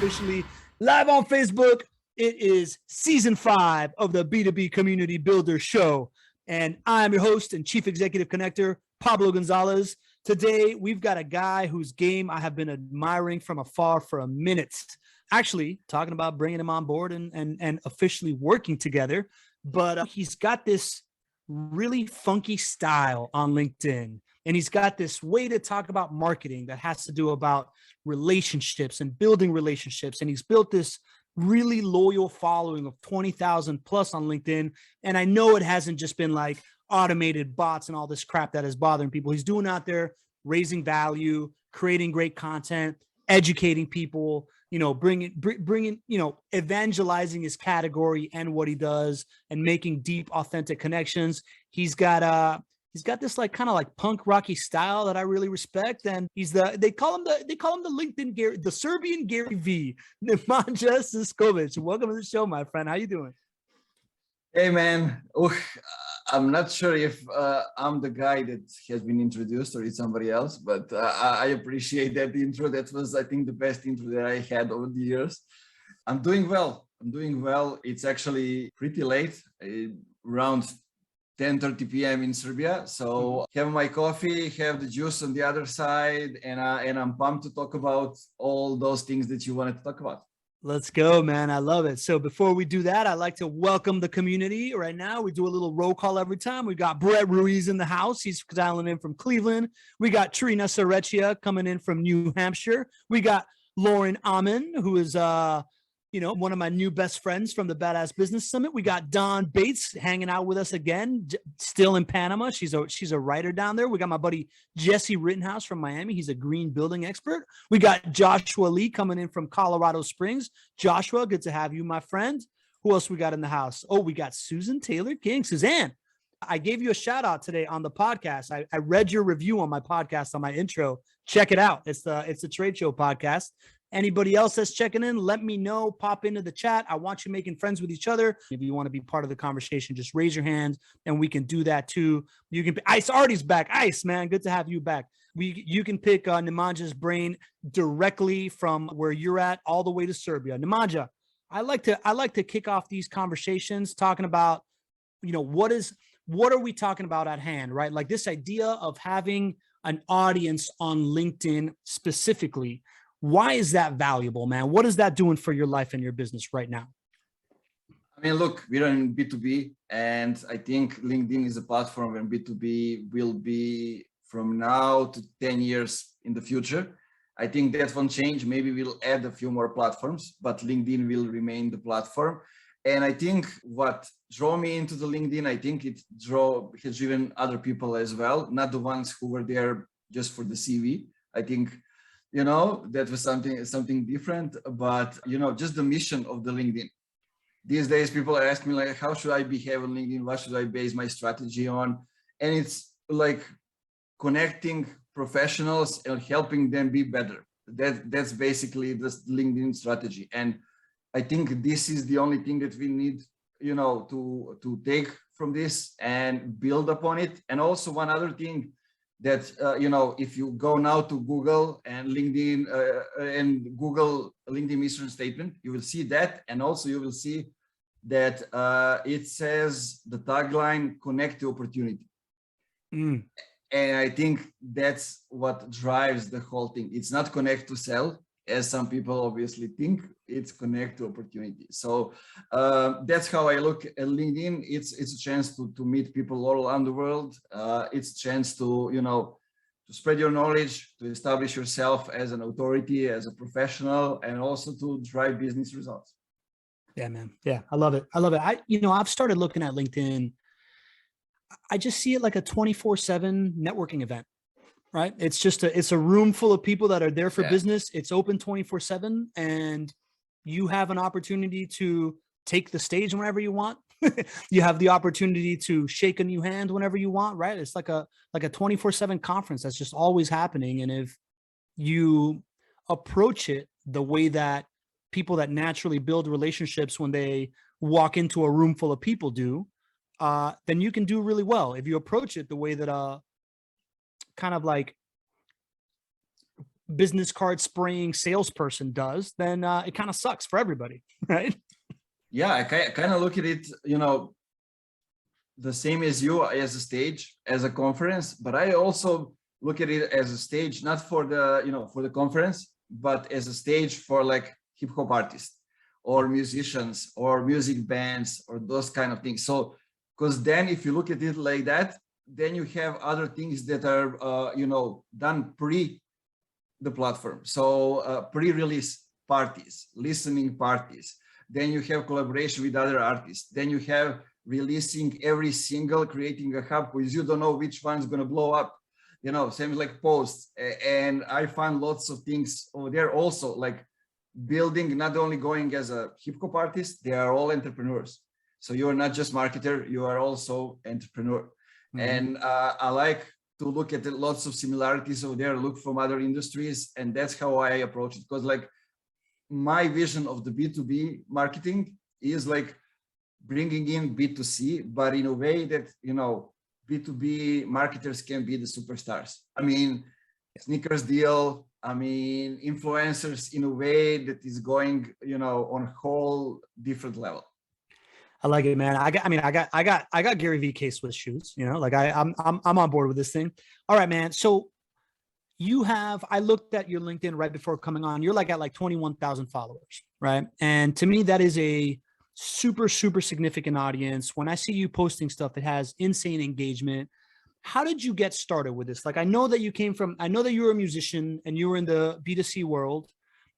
officially live on Facebook. It is season 5 of the B2B Community Builder Show. And I'm your host and chief executive connector, Pablo Gonzalez. Today, we've got a guy whose game I have been admiring from afar for a minute. Actually, talking about bringing him on board and officially working together. But he's got this really funky style on LinkedIn. And he's got this way to talk about marketing that has to do about relationships and building relationships. And he's built this really loyal following of 20,000 plus on LinkedIn. And I know it hasn't just been like automated bots and all this crap that is bothering people. He's doing out there, raising value, creating great content, educating people, bringing, evangelizing his category and what he does and making deep, authentic connections. He's got this like kind of like punk rocky style that I really respect. And they call him the LinkedIn Gary, the Serbian Gary V, Nemanja Zivkovic. Welcome to the show, my friend. How you doing? Hey man, I'm not sure if I'm the guy that has been introduced or it's somebody else, but I appreciate that intro. That was, I think, the best intro that I had over the years. I'm doing well. It's actually pretty late, around 10:30 p.m. in Serbia. So have my coffee, have the juice on the other side, and I'm pumped to talk about all those things that you wanted to talk about. Let's go, man. I love it. So before we do that, I'd like to welcome the community. Right now, we do a little roll call every time. We got Brett Ruiz in the house. He's dialing in from Cleveland. We got Trina Sarecchia coming in from New Hampshire. We got Lauren Amin, who is one of my new best friends from the Badass Business Summit. We got Dawn Bates hanging out with us again, still in Panama. She's a writer down there. We got my buddy Jesse Rittenhouse from Miami. He's a green building expert. We got Joshua Lee coming in from Colorado Springs. Joshua, good to have you, my friend. Who else we got in the house? Oh, we got Susan Taylor King. Suzanne, I gave you a shout out today on the podcast. I read your review on my podcast on my intro. Check it out. It's the Trade Show podcast. Anybody else that's checking in, let me know. Pop into the chat. I want you making friends with each other. If you want to be part of the conversation, just raise your hand and we can do that too. You can. Ice Artie's back. Ice, man, good to have you back. You can pick Nemanja's brain directly from where you're at all the way to Serbia. Nemanja, I like to kick off these conversations talking about, what are we talking about at hand, right? Like this idea of having an audience on LinkedIn specifically. Why is that valuable, man? What is that doing for your life and your business right now? I mean, look, we're in B2B, and I think LinkedIn is a platform where B2B will be from now to 10 years in the future. I think that won't change. Maybe we'll add a few more platforms, but LinkedIn will remain the platform. And I think what drew me into the LinkedIn, I think it has driven other people as well, not the ones who were there just for the CV. I think that was something different, but just the mission of the LinkedIn. These days, people are asking me like, how should I behave on LinkedIn? What should I base my strategy on? And it's like connecting professionals and helping them be better. That's basically the LinkedIn strategy. And I think this is the only thing that we need, to take from this and build upon it. And also one other thing that, if you go now to Google and LinkedIn and Google LinkedIn mission statement, you will see that. And also you will see that it says the tagline, connect to opportunity. And I think that's what drives the whole thing. It's not connect to sell, as some people obviously think. It's connect to opportunity. So that's how I look at LinkedIn. It's a chance to meet people all around the world. It's a chance to spread your knowledge, to establish yourself as an authority, as a professional, and also to drive business results. Yeah, man. Yeah, I love it. I've started looking at LinkedIn. I just see it like a 24/7 networking event. Right. It's a room full of people that are there for business. It's open 24/7 and you have an opportunity to take the stage whenever you want. You have the opportunity to shake a new hand whenever you want. Right. It's like a 24/7 conference that's just always happening. And if you approach it the way that people that naturally build relationships when they walk into a room full of people do, then you can do really well. If you approach it the way that kind of like business card spraying salesperson does, then it kind of sucks for everybody, right? Yeah, I kind of look at it, the same as you, as a stage, as a conference, but I also look at it as a stage, not for the, for the conference, but as a stage for like hip hop artists or musicians or music bands or those kind of things. So, because then if you look at it like that, then you have other things that are, done pre the platform. So pre-release parties, listening parties. Then you have collaboration with other artists. Then you have releasing every single, creating a hub because you don't know which one's going to blow up. Same like posts. And I find lots of things over there also, like building, not only going as a hip hop artist, they are all entrepreneurs. So you're not just marketer, you are also entrepreneur. Mm-hmm. And I like to look at lots of similarities over there, look from other industries. And that's how I approach it. Because like my vision of the B2B marketing is like bringing in B2C, but in a way that, B2B marketers can be the superstars. I mean, sneakers deal, I mean, influencers in a way that is going, on a whole different level. I like it, man. I got Gary V K-Swiss shoes, like I'm on board with this thing. All right, man. So I looked at your LinkedIn right before coming on. You're at 21,000 followers, right? And to me, that is a super, super significant audience. When I see you posting stuff, it has insane engagement. How did you get started with this? Like, I know that you were a musician and you were in the B2C world.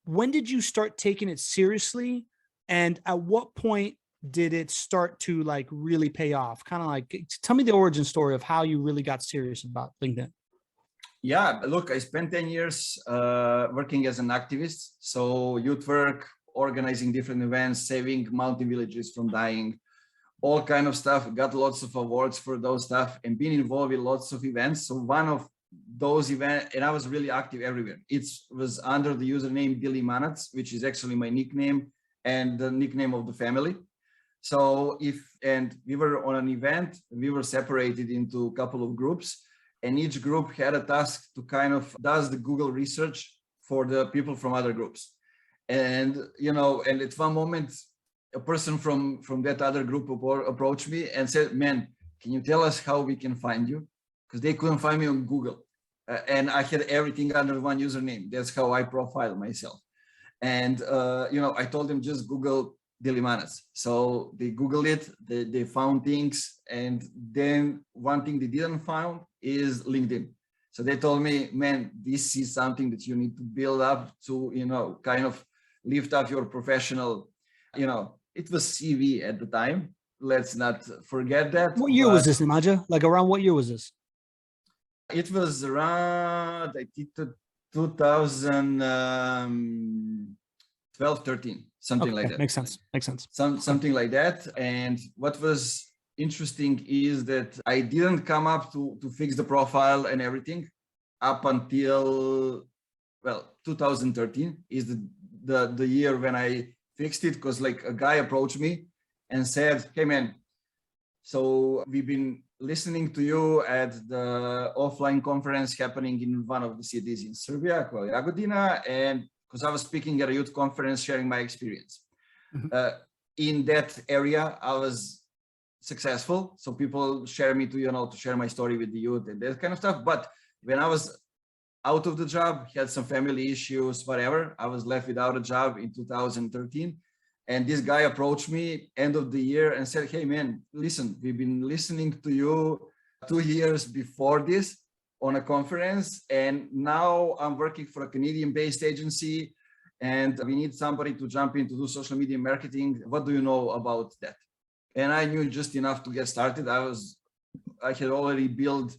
When did you start taking it seriously? And at what point did it start to like really pay off? Kind of like, tell me the origin story of how you really got serious about LinkedIn. Yeah, look, I spent 10 years working as an activist. So youth work, organizing different events, saving mountain villages from dying, all kind of stuff. Got lots of awards for those stuff and been involved in lots of events. So one of those events, and I was really active everywhere. It was under the username Dili Manac, which is actually my nickname and the nickname of the family. So we were on an event, we were separated into a couple of groups, and each group had a task to kind of does the Google research for the people from other groups. And, and at one moment, a person from that other group approached me and said, man, can you tell us how we can find you? Because they couldn't find me on Google. And I had everything under one username. That's how I profile myself. And, I told them just Google Dili Manac. So they Googled it, they found things. And then one thing they didn't find is LinkedIn. So they told me, man, this is something that you need to build up to, kind of lift up your professional, it was CV at the time. Let's not forget that. What year was this, Nemanja? Like around what year was this? It was around, I think, 2012, 13, something like that. Makes sense. Something like that. And what was interesting is that I didn't come up to fix the profile and everything up until, 2013 is the year when I fixed it, because like a guy approached me and said, hey man, so we've been listening to you at the offline conference happening in one of the cities in Serbia called Jagodina, and because I was speaking at a youth conference sharing my experience. Mm-hmm. In that area, I was successful. So people share me to share my story with the youth and that kind of stuff. But when I was out of the job, had some family issues, whatever, I was left without a job in 2013. And this guy approached me end of the year and said, hey man, listen, we've been listening to you 2 years before this on a conference. And now I'm working for a Canadian-based agency and we need somebody to jump in to do social media marketing. What do you know about that? And I knew just enough to get started. I had already built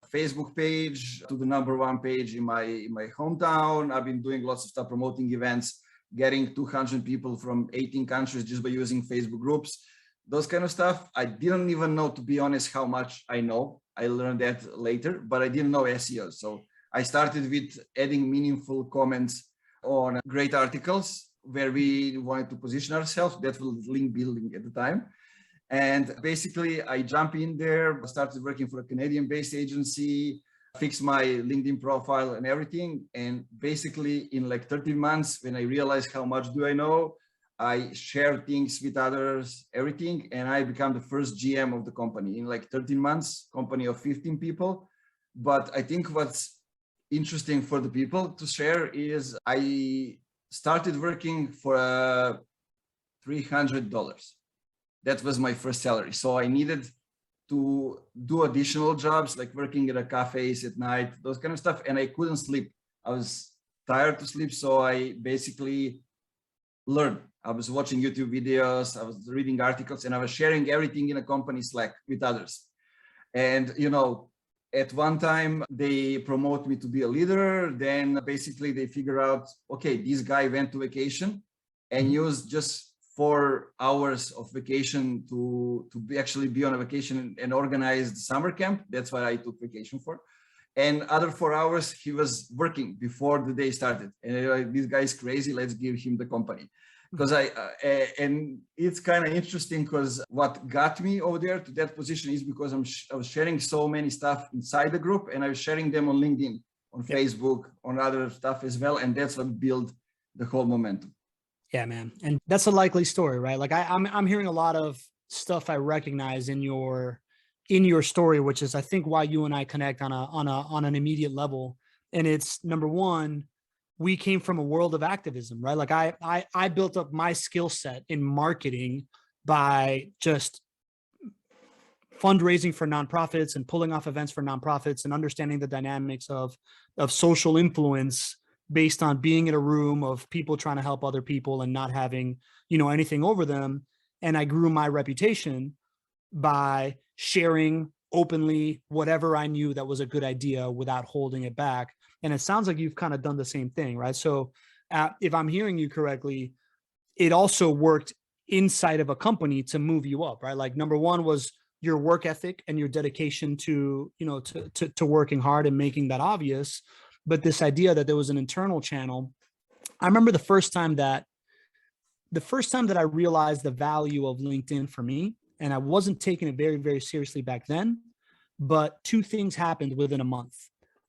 a Facebook page to the #1 page in my hometown. I've been doing lots of stuff, promoting events, getting 200 people from 18 countries just by using Facebook groups, those kind of stuff. I didn't even know, to be honest, how much I know. I learned that later, but I didn't know SEO. So I started with adding meaningful comments on great articles where we wanted to position ourselves. That was link building at the time. And basically I jumped in there, started working for a Canadian-based agency. fix my LinkedIn profile and everything. And basically in like 13 months, when I realized how much do I know, I share things with others, everything. And I become the first GM of the company in like 13 months, company of 15 people. But I think what's interesting for the people to share is I started working for $300. That was my first salary. So I needed to do additional jobs like working at a cafes at night, those kind of stuff. And I couldn't sleep. I was tired to sleep. So I basically learned. I was watching YouTube videos, I was reading articles, and I was sharing everything in a company Slack with others. And, you know, at one time they promote me to be a leader. Then basically they figure out, okay, this guy went to vacation and used just 4 hours of vacation to actually be on a vacation and organize the summer camp. That's what I took vacation for. And other 4 hours he was working before the day started. And like, this guy is crazy. Let's give him the company. Because and it's kind of interesting because what got me over there to that position is because I was sharing so many stuff inside the group, and I was sharing them on LinkedIn, on Facebook, on other stuff as well. And that's what built the whole momentum. Yeah, man. And that's a likely story, right? Like I'm hearing a lot of stuff I recognize in your story, which is I think why you and I connect on an immediate level. And it's number one, we came from a world of activism, right? Like I built up my skill set in marketing by just fundraising for nonprofits and pulling off events for nonprofits and understanding the dynamics of social influence based on being in a room of people trying to help other people and not having, you know, anything over them. And I grew my reputation by sharing openly whatever I knew that was a good idea without holding it back. And it sounds like you've kind of done the same thing, right? So if I'm hearing you correctly, it also worked inside of a company to move you up, right? Like number one was your work ethic and your dedication to, you know, to working hard and making that obvious. But this idea that there was an internal channel, I remember the first time that I realized the value of LinkedIn for me, and I wasn't taking it very, very seriously back then, but 2 things happened within a month.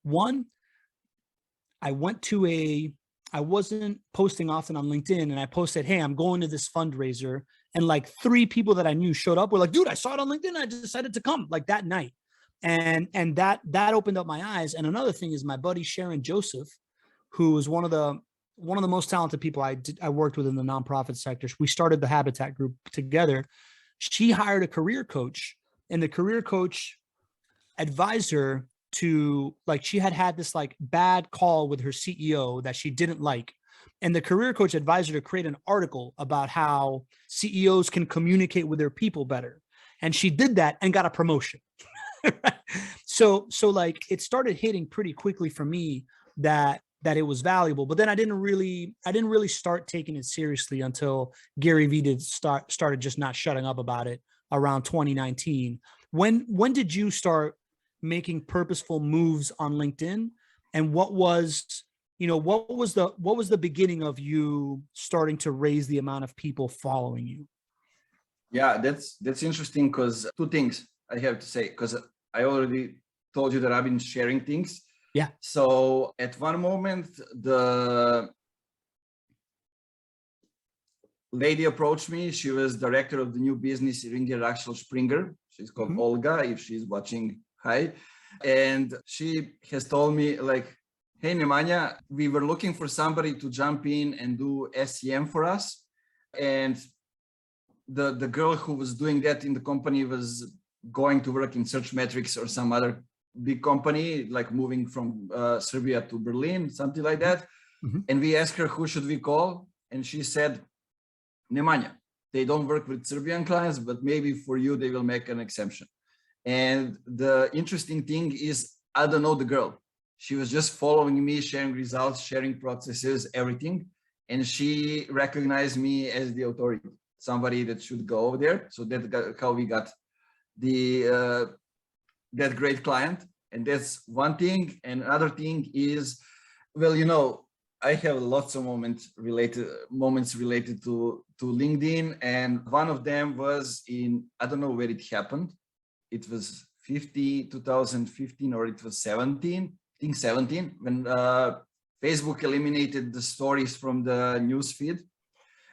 One, I wasn't posting often on LinkedIn, and I posted, hey, I'm going to this fundraiser. And like 3 people that I knew showed up, were like, dude, I saw it on LinkedIn. I decided to come like that night. And that opened up my eyes. And another thing is my buddy, Sharon Joseph, who is one of the most talented people I worked with in the nonprofit sector. We started the Habitat group together. She hired a career coach, and the career coach advised her to, like, she had this like bad call with her CEO that she didn't like. And the career coach advised her to create an article about how CEOs can communicate with their people better. And she did that and got a promotion. So like it started hitting pretty quickly for me that it was valuable, but then I didn't really start taking it seriously until Gary Vee started just not shutting up about it around 2019. When did you start making purposeful moves on LinkedIn, and what was the beginning of you starting to raise the amount of people following you? Yeah, that's interesting because 2 things I have to say, because I already told you that I've been sharing things. Yeah. So at one moment, the lady approached me. She was director of the new business, Ringer Axel Springer. She's called Olga, if she's watching. Hi. And she has told me like, hey, Nemanja, we were looking for somebody to jump in and do SEM for us. And the girl who was doing that in the company was going to work in Search Metrics or some other big company, like moving from Serbia to Berlin, something like that. And we asked her, who should we call? And she said, Nemanja. They don't work with Serbian clients, but maybe for you, they will make an exception. And the interesting thing is, I don't know the girl. She was just following me, sharing results, sharing processes, everything. And she recognized me as the authority, somebody that should go over there. So that's how we got that great client. And that's one thing. And another thing is, well, you know, I have lots of moments related to LinkedIn. And one of them was I don't know where it happened. It was 2015, or it was 17, I think 17, when Facebook eliminated the stories from the news feed.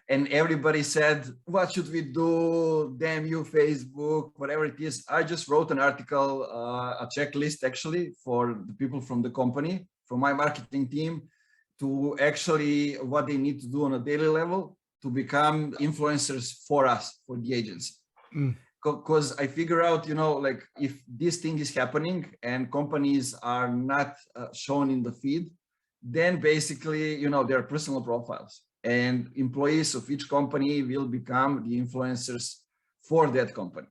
And everybody said, what should we do? Damn you, Facebook, whatever it is. I just wrote an article, a checklist actually for the people from the company, from my marketing team, to actually what they need to do on a daily level to become influencers for us, for the agency. Because I figure out, like if this thing is happening and companies are not shown in the feed, then basically, their personal profiles and employees of each company will become the influencers for that company.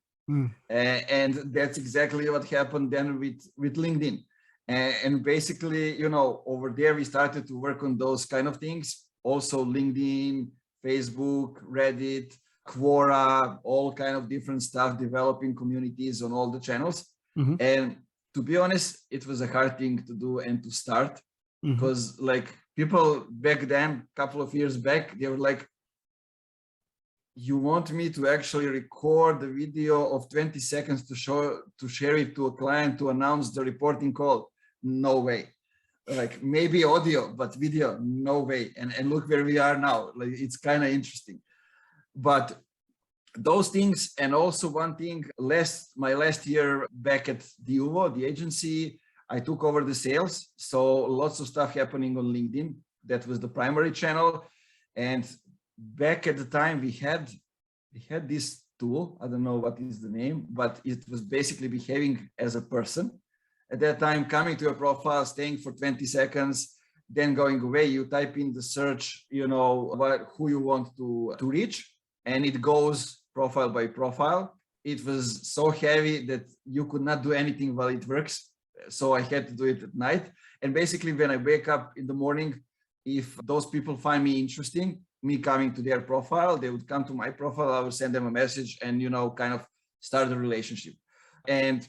And that's exactly what happened then with LinkedIn. And basically, over there, we started to work on those kind of things. Also LinkedIn, Facebook, Reddit, Quora, all kind of different stuff, developing communities on all the channels. And to be honest, it was a hard thing to do and to start, because like people back then, a couple of years back, they were like, you want me to actually record the video of 20 seconds to share it to a client to announce the reporting call? No way. Like maybe audio, but video, no way. And look where we are now. Like it's kind of interesting. But those things, and also one thing, my last year back at the UVO, the agency, I took over the sales. So lots of stuff happening on LinkedIn. That was the primary channel. And back at the time we had this tool. I don't know what is the name, but it was basically behaving as a person. At that time, coming to a profile, staying for 20 seconds, then going away, you type in the search, who you want to reach, and it goes profile by profile. It was so heavy that you could not do anything while it works. So I had to do it at night. And basically when I wake up in the morning, if those people find me interesting, me coming to their profile, they would come to my profile, I would send them a message and, kind of start a relationship. And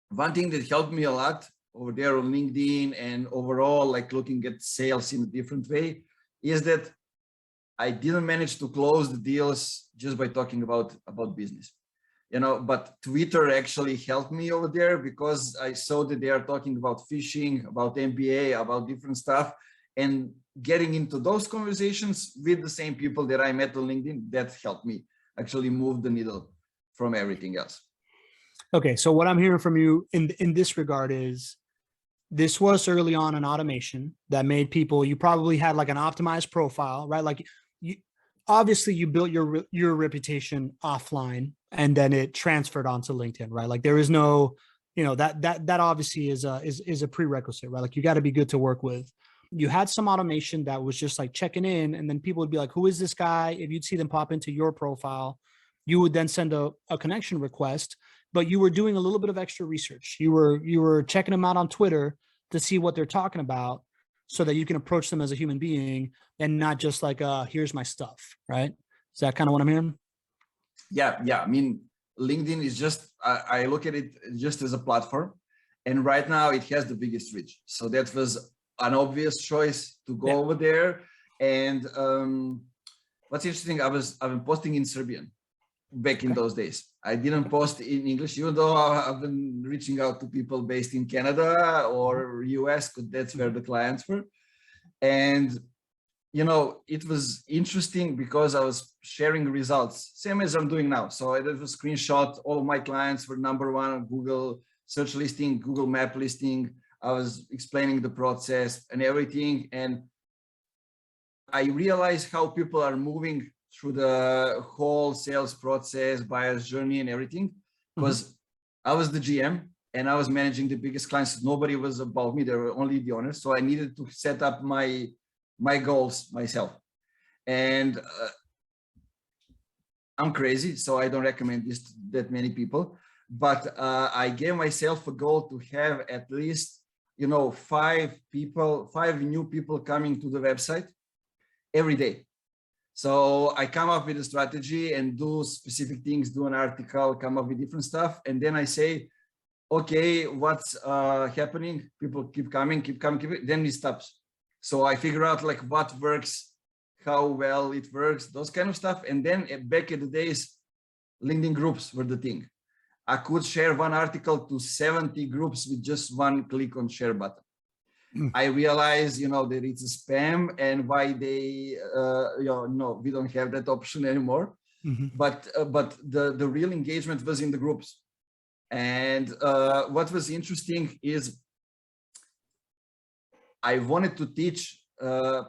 one thing that helped me a lot over there on LinkedIn and overall, like looking at sales in a different way, is that I didn't manage to close the deals just by talking about business, but Twitter actually helped me over there, because I saw that they are talking about fishing, about MBA, about different stuff, and getting into those conversations with the same people that I met on LinkedIn, that helped me actually move the needle from everything else. Okay, so what I'm hearing from you in this regard is, this was early on an automation that made people, you probably had like an optimized profile, right? Like obviously you built your reputation offline and then it transferred onto LinkedIn, right? Like there is no, that obviously is a prerequisite, right? Like you got to be good to work with. You had some automation that was just like checking in, and then people would be like, who is this guy? If you'd see them pop into your profile, you would then send a connection request, but you were doing a little bit of extra research. You were checking them out on Twitter to see what they're talking about, so that you can approach them as a human being and not just like, here's my stuff, right? Is that kind of what I'm hearing? Yeah. I mean, LinkedIn is just, I look at it just as a platform, and right now it has the biggest reach. So that was an obvious choice to go over there. And what's interesting, I've been posting in Serbian back in those days. I didn't post in English, even though I've been reaching out to people based in Canada or US, because that's where the clients were. And, it was interesting because I was sharing results, same as I'm doing now. So I did a screenshot. All of my clients were number one on Google search listing, Google map listing. I was explaining the process and everything. And I realized how people are moving through the whole sales process, buyer's journey and everything, because I was the GM and I was managing the biggest clients. Nobody was above me. They were only the owners. So I needed to set up my goals myself. And I'm crazy, so I don't recommend this to that many people. But I gave myself a goal to have at least, 5 new people coming to the website every day. So I come up with a strategy and do specific things, do an article, come up with different stuff. And then I say, okay, what's happening? People keep coming, then it stops. So I figure out like what works, how well it works, those kind of stuff. And then back in the days, LinkedIn groups were the thing. I could share one article to 70 groups with just one click on share button. I realize, that it's a spam and why they, no, we don't have that option anymore. But the real engagement was in the groups. And what was interesting is I wanted to teach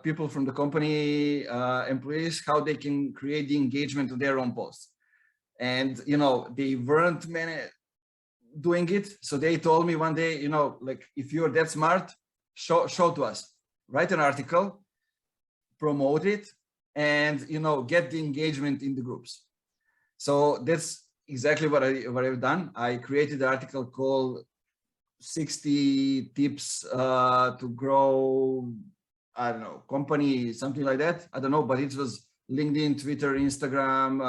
people from the company, employees, how they can create the engagement to their own posts. And, they weren't many doing it. So they told me one day, like, if you're that smart, show to us, write an article, promote it, and, get the engagement in the groups. So that's exactly what I've done. I created an article called 60 tips to grow, I don't know, company, something like that. I don't know, but it was LinkedIn, Twitter, Instagram,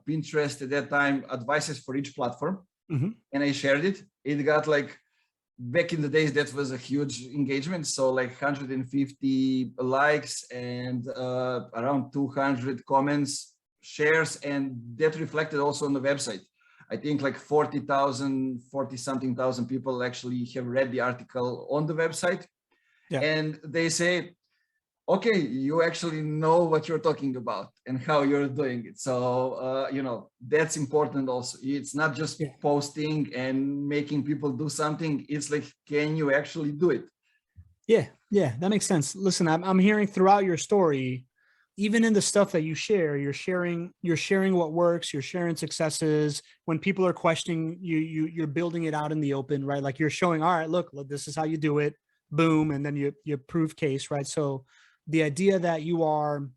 Pinterest at that time, advices for each platform. And I shared it. It got like, back in the days, that was a huge engagement. So like 150 likes and around 200 comments, shares, and that reflected also on the website. I think like 40 something thousand people actually have read the article on the website. Yeah. And they say, okay, you actually know what you're talking about and how you're doing it. So, that's important also. It's not just posting and making people do something. It's like, can you actually do it? Yeah, that makes sense. Listen, I'm hearing throughout your story, even in the stuff that you share, you're sharing what works, you're sharing successes. When people are questioning you, you're building it out in the open, right? Like you're showing, all right, look, this is how you do it, boom. And then you prove case, right? So the idea that you are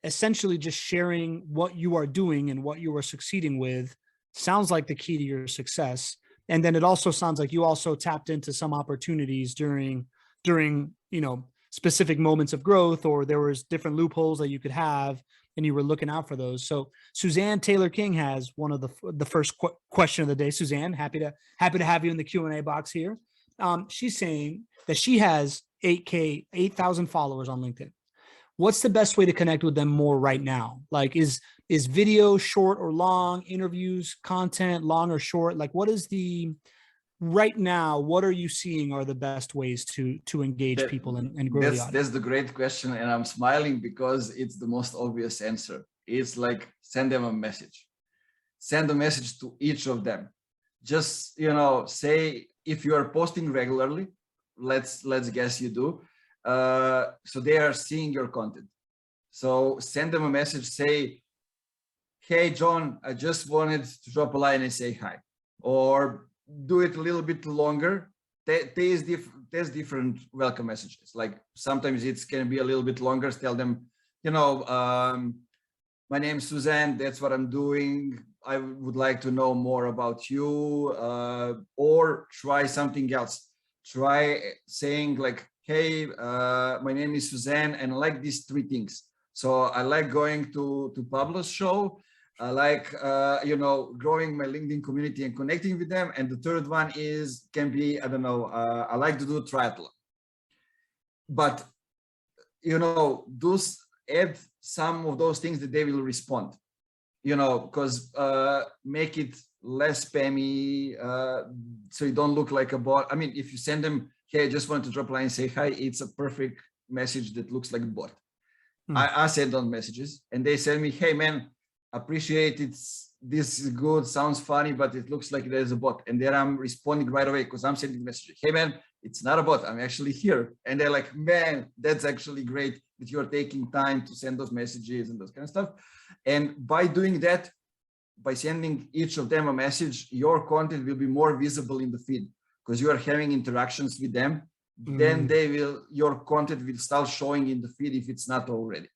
essentially just sharing what you are doing and what you are succeeding with sounds like the key to your success. And then it also sounds like you also tapped into some opportunities during, specific moments of growth, or there was different loopholes that you could have and you were looking out for those. So Suzanne Taylor King has one of the first question of the day. Suzanne, happy to have you in the Q&A box here. She's saying that she has 8,000 followers on LinkedIn. What's the best way to connect with them more right now? Like is video short or long, interviews, content long or short? Like what is right now, what are you seeing are the best ways to engage people and grow the audience? That's the great question. And I'm smiling because it's the most obvious answer. It's like, send them a message. Send a message to each of them. Just, say, if you are posting regularly, let's guess you do. So they are seeing your content. So send them a message, say, hey, John, I just wanted to drop a line and say hi. Or do it a little bit longer. There's different welcome messages. Like sometimes it can be a little bit longer. Tell them, my name is Suzanne. That's what I'm doing. I would like to know more about you. Or try something else. Try saying like, hey, my name is Suzanne and I like these 3 things. So I like going to Pablo's show. I like, growing my LinkedIn community and connecting with them. And the third one can be, I don't know, I like to do triathlon. But, add some of those things that they will respond, because make it less spammy, so you don't look like a bot. I mean, if you send them, hey, I just wanted to drop a line and say hi, it's a perfect message that looks like a bot. I send on messages and they send me, hey man, appreciate it. This is good, sounds funny, but it looks like there's a bot. And then I'm responding right away because I'm sending messages. Hey man, it's not a bot, I'm actually here. And they're like, man, that's actually great that you're taking time to send those messages and those kind of stuff. And by doing that, by sending each of them a message, your content will be more visible in the feed because you are having interactions with them. Then your content will start showing in the feed if it's not already.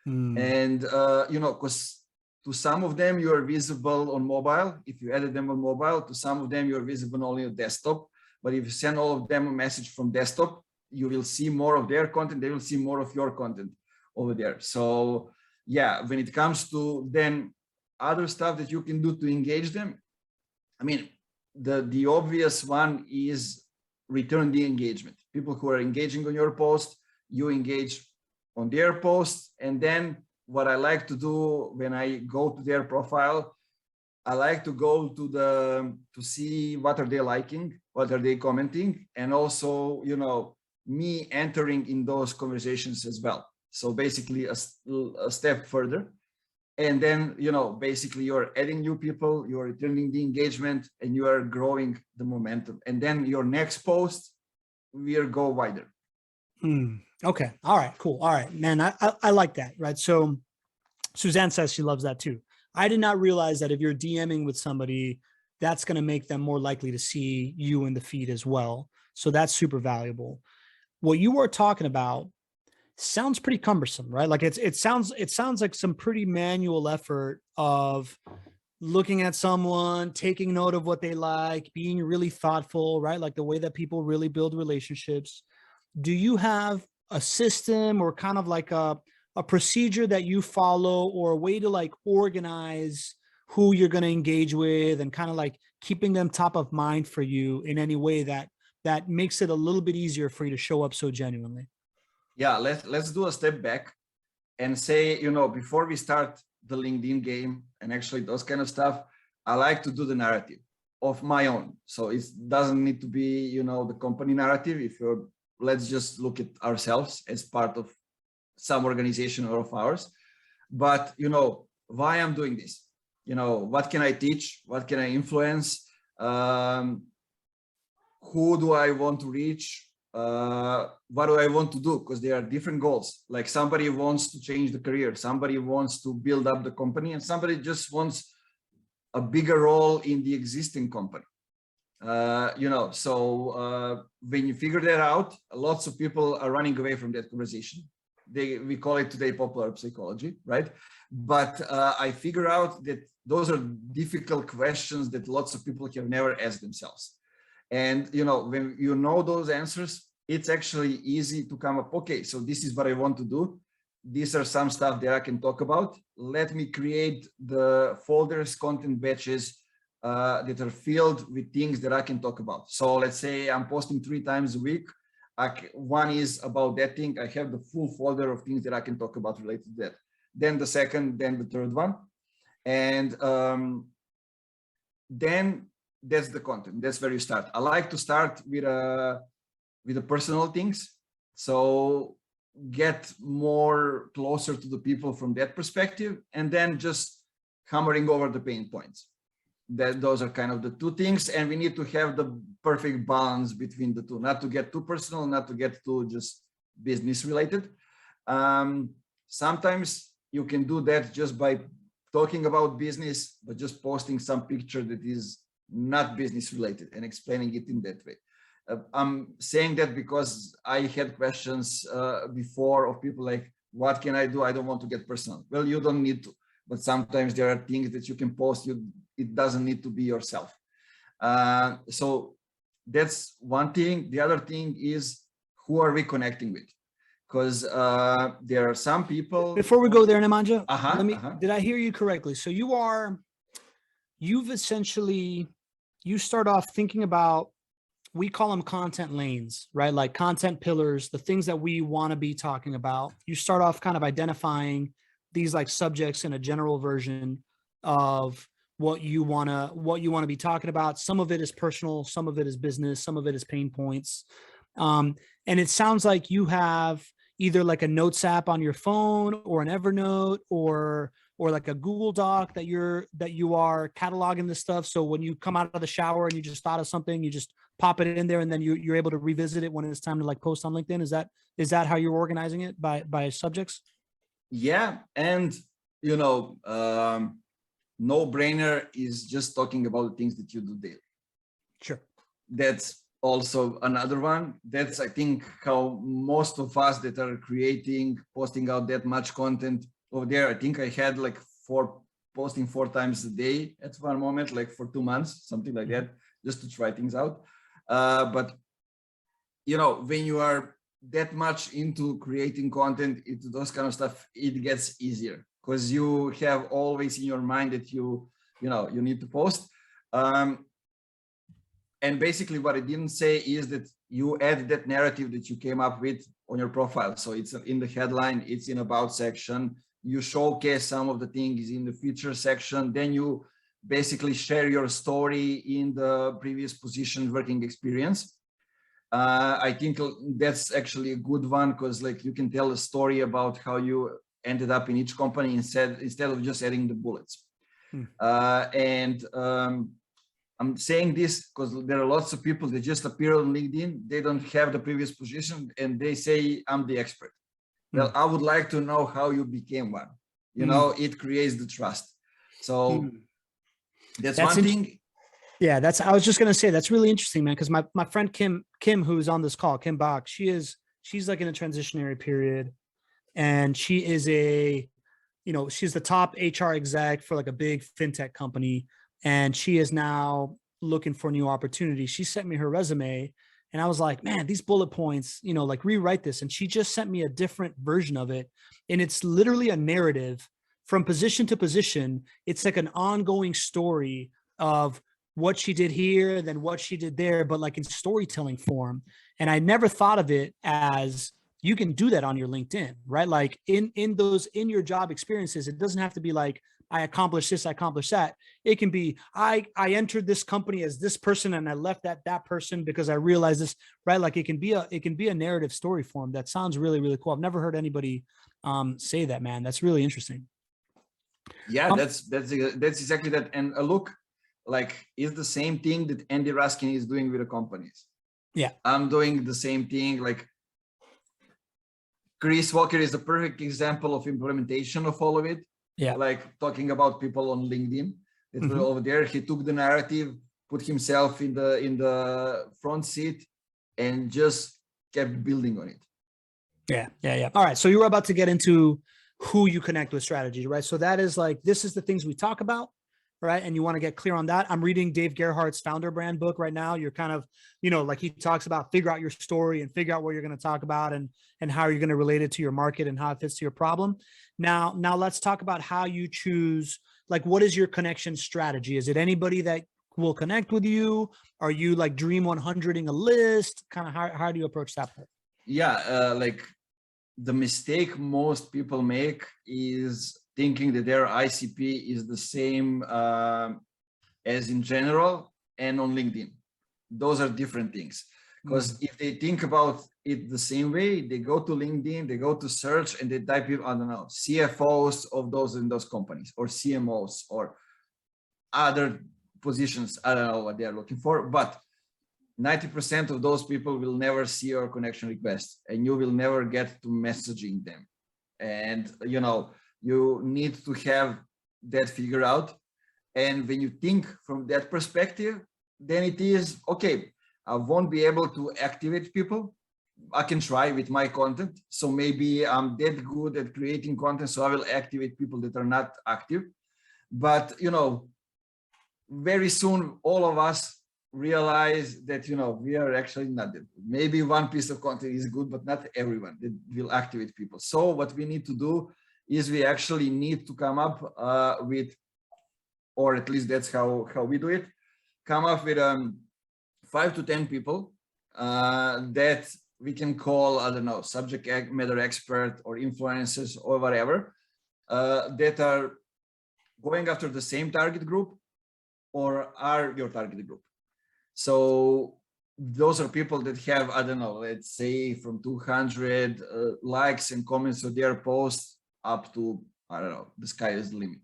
And, because to some of them, you are visible on mobile. If you added them on mobile, to some of them, you're visible only on desktop. But if you send all of them a message from desktop, you will see more of their content. They will see more of your content over there. So yeah, when it comes to then other stuff that you can do to engage them, I mean, the obvious one is return the engagement. People who are engaging on your post, you engage on their posts. And then what I like to do when I go to their profile, I like to go to see what are they liking, what are they commenting, and also, me entering in those conversations as well. So basically a step further. And then, basically you're adding new people, you're returning the engagement, and you are growing the momentum. And then your next post will go wider. Okay. All right, cool. All right, man. I like that. Right. So Suzanne says she loves that too. I did not realize that if you're DMing with somebody, that's going to make them more likely to see you in the feed as well. So that's super valuable. What you were talking about sounds pretty cumbersome, right? Like it sounds like some pretty manual effort of looking at someone, taking note of what they like, being really thoughtful, right? Like the way that people really build relationships. Do you have a system or kind of like a procedure that you follow, or a way to like organize who you're going to engage with and kind of like keeping them top of mind for you in any way that makes it a little bit easier for you to show up so genuinely? Yeah, let's do a step back and say, before we start the LinkedIn game and actually those kind of stuff, I like to do the narrative of my own. So it doesn't need to be, the company narrative. Let's just look at ourselves as part of some organization or of ours. But, why I'm doing this, what can I teach? What can I influence? Who do I want to reach? What do I want to do? Because there are different goals. Like somebody wants to change the career, somebody wants to build up the company, and somebody just wants a bigger role in the existing company. So when you figure that out, lots of people are running away from that conversation. We call it today popular psychology, right? But I figure out that those are difficult questions that lots of people have never asked themselves. And, when you know those answers, it's actually easy to come up, okay, so this is what I want to do. These are some stuff that I can talk about. Let me create the folders, content batches that are filled with things that I can talk about. So let's say I'm posting 3 times a week. One is about that thing. I have the full folder of things that I can talk about related to that. Then the second, then the third one. And then that's the content. That's where you start. I like to start with the personal things. So get more closer to the people from that perspective, and then just hammering over the pain points. Those are kind of the 2 things, and we need to have the perfect balance between the 2, not to get too personal, not to get too just business related. Sometimes you can do that just by talking about business, but just posting some picture that is not business related and explaining it in that way. I'm saying that because I had questions before of people like, what can I do? I don't want to get personal. Well, you don't need to, but sometimes there are things that you can post. It doesn't need to be yourself. So that's one thing. The other thing is, who are we connecting with? Because there are some people. Before we go there, Nemanja, did I hear you correctly? So you start off thinking about, we call them content lanes, right? Like content pillars, the things that we want to be talking about. You start off kind of identifying these like subjects in a general version of what you want to be talking about. Some of it is personal, some of it is business, some of it is pain points. And it sounds like you have either like a notes app on your phone, or an Evernote, or like a Google Doc that you are cataloging this stuff. So when you come out of the shower and you just thought of something, you just pop it in there, and then you're able to revisit it when it's time to like post on LinkedIn. Is that how you're organizing it, by subjects? Yeah. And, no brainer is just talking about the things that you do daily. Sure. That's also another one. That's, I think, how most of us that are posting out that much content over there. I think I had like posting 4 times a day at one moment, like for 2 months, something like that, just to try things out. But, when you are that much into creating content, into those kind of stuff, it gets easier because you have always in your mind that you need to post. And basically what I didn't say is that you add that narrative that you came up with on your profile. So it's in the headline, it's in about section, you showcase some of the things in the feature section, then you basically share your story in the previous position working experience. I think that's actually a good one, because like you can tell a story about how you ended up in each company instead of just adding the bullets. I'm saying this because there are lots of people that just appear on LinkedIn. They don't have the previous position and they say, I'm the expert. Well, I would like to know how you became one. You know, it creates the trust. So that's one thing. Yeah, I was just gonna say that's really interesting, man. Because my friend Kim, who's on this call, Kim Bach, she's like in a transitionary period, and she is she's the top HR exec for like a big fintech company, and she is now looking for new opportunities. She sent me her resume, and I was like, man, these bullet points, like rewrite this. And she just sent me a different version of it, and it's literally a narrative from position to position. It's like an ongoing story of what she did here, then what she did there, but like in storytelling form. And I never thought of it as you can do that on your LinkedIn, right? Like in your job experiences, it doesn't have to be like, I accomplished this, I accomplished that. It can be, I entered this company as this person and I left that person because I realized this, right? Like it can be a narrative story form. That sounds really, really cool. I've never heard anybody say that, man. That's really interesting. Yeah, that's exactly that. And look, like it's the same thing that Andy Raskin is doing with the companies. Yeah. I'm doing the same thing. Like Chris Walker is a perfect example of implementation of all of it. Yeah. Like talking about people on LinkedIn that were over there. He took the narrative, put himself in the front seat, and just kept building on it. Yeah. All right. So you were about to get into who you connect with strategy, right? So that is like, this is the things we talk about, right? And you want to get clear on that. I'm reading Dave Gerhardt's Founder Brand book right now. You're kind of, like he talks about figure out your story and figure out what you're going to talk about and how you're going to relate it to your market and how it fits to your problem. Now let's talk about how you choose, like, what is your connection strategy? Is it anybody that will connect with you? Are you like dream 100ing a list? Kind of how do you approach that part? Yeah. Like the mistake most people make is thinking that their ICP is the same as in general and on LinkedIn. Those are different things. Because if they think about it the same way, they go to LinkedIn, they go to search, and they type in, I don't know, CFOs of those in those companies, or CMOs, or other positions. I don't know what they're looking for, but 90% of those people will never see your connection request, and you will never get to messaging them. And you need to have that figured out. And when you think from that perspective, then it is okay. I won't be able to activate people. I can try with my content. So maybe I'm that good at creating content, so I will activate people that are not active. But very soon all of us realize that we are actually not that good. Maybe one piece of content is good, but not everyone that will activate people. So what we need to do is we actually need to come up with, or at least that's how we do it, come up with 5 to 10 people that we can call, I don't know, subject matter expert or influencers or whatever, that are going after the same target group or are your target group. So those are people that have, I don't know, let's say from 200 likes and comments to their posts up to, I don't know, the sky is the limit.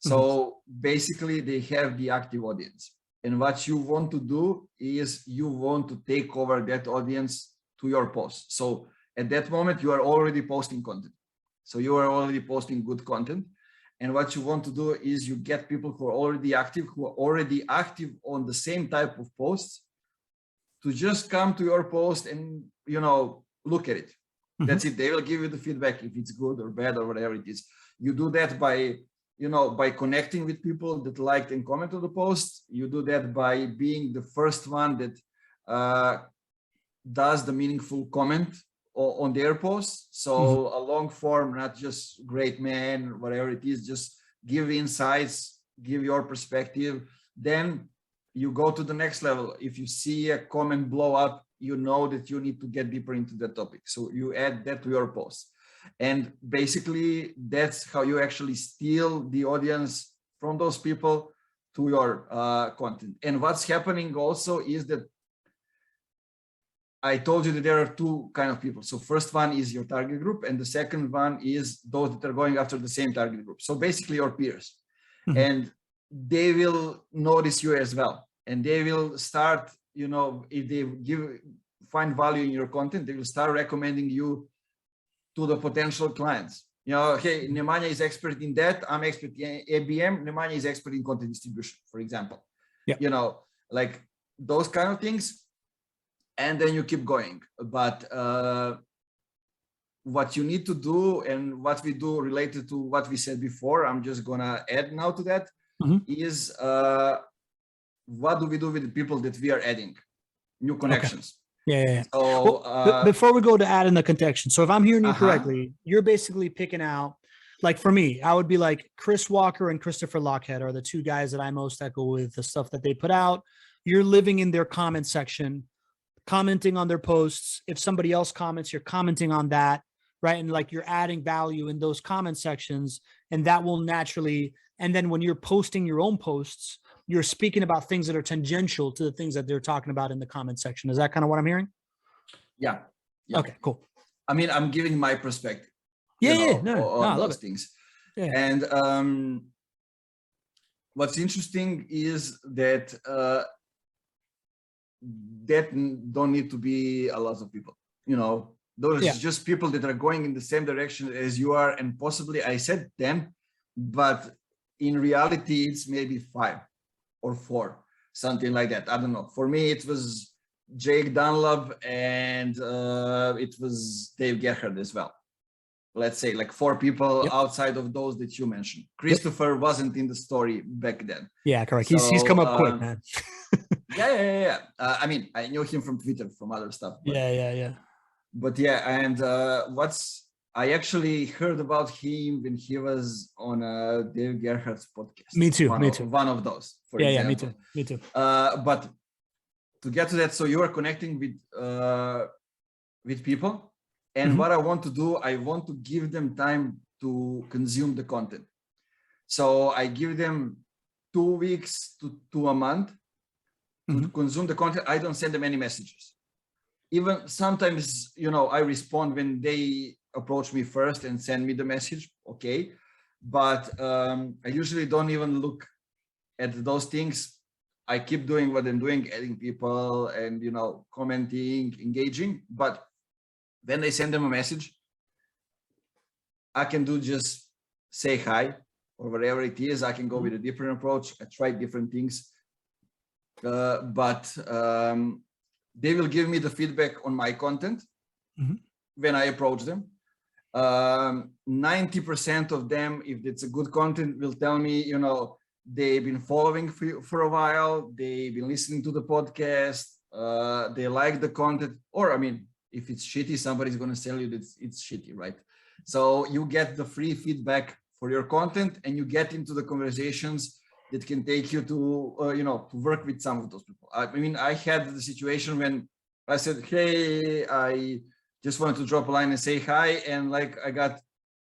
So basically they have the active audience. And what you want to do is you want to take over that audience to your post. So at that moment, you are already posting content. So you are already posting good content. And what you want to do is you get people who are already active on the same type of posts to just come to your post and, look at it. That's it. They will give you the feedback if it's good or bad or whatever it is. You do that by connecting with people that liked and comment on the post. You do that by being the first one that does the meaningful comment on their post. So a long form, not just great man, whatever it is, just give insights, give your perspective. Then you go to the next level. If you see a comment blow up, you know that you need to get deeper into the topic. So you add that to your post. And basically that's how you actually steal the audience from those people to your content. And what's happening also is that I told you that there are two kind of people. So first one is your target group, and the second one is those that are going after the same target group. So basically your peers. Mhm. And they will notice you as well. And they will start, you know, if they find value in your content, they will start recommending you to the potential clients. You know, hey, Nemanja is expert in that. I'm expert in ABM. Nemanja is expert in content distribution, for example. Yeah. You know, like those kind of things. And then you keep going. But what you need to do and what we do related to what we said before, I'm just gonna add now to that, is what do we do with the people that we are adding? New connections. Okay. Yeah. So well, before we go to add in the connection, so if I'm hearing you correctly, you're basically picking out, like for me, I would be like Chris Walker and Christopher Lockhead are the two guys that I most echo with the stuff that they put out. You're living in their comment section, commenting on their posts. If somebody else comments, you're commenting on that, right? And like you're adding value in those comment sections, and that will naturally, and then when you're posting your own posts, you're speaking about things that are tangential to the things that they're talking about in the comment section. Is that kind of what I'm hearing? Yeah. Okay, cool. I mean, I'm giving my perspective. Yeah, on those things. Yeah. And what's interesting is that that don't need to be a lot of people. You know, those are just people that are going in the same direction as you are, and possibly I said 10, but in reality it's maybe 5 or 4, something like that. I don't know. For me, it was Jake Dunlop and it was Dave Gerhardt as well. Let's say like 4 people outside of those that you mentioned. Christopher wasn't in the story back then. Yeah, correct. So, he's come up quick, man. yeah. I mean, I knew him from Twitter, from other stuff. But, yeah. But yeah, and I actually heard about him when he was on Dave Gerhardt's podcast. Me too. One of those, for example. Me too. But to get to that, so you are connecting with people, and what I want to do, I want to give them time to consume the content. So I give them 2 weeks to a month to consume the content. I don't send them any messages. Even sometimes, you know, I respond when they approach me first and send me the message. Okay. But I usually don't even look at those things. I keep doing what I'm doing, adding people and, you know, commenting, engaging. But when they send them a message, I can do just say hi or whatever it is. I can go with a different approach. I try different things. But they will give me the feedback on my content when I approach them. 90% of them, if it's a good content, will tell me, you know, they've been following for a while, they've been listening to the podcast, they like the content, or I mean, if it's shitty, somebody's going to tell you that it's shitty, right? So you get the free feedback for your content, and you get into the conversations that can take you to, you know, to work with some of those people. I mean, I had the situation when I said, hey, I just wanted to drop a line and say hi. And like, I got,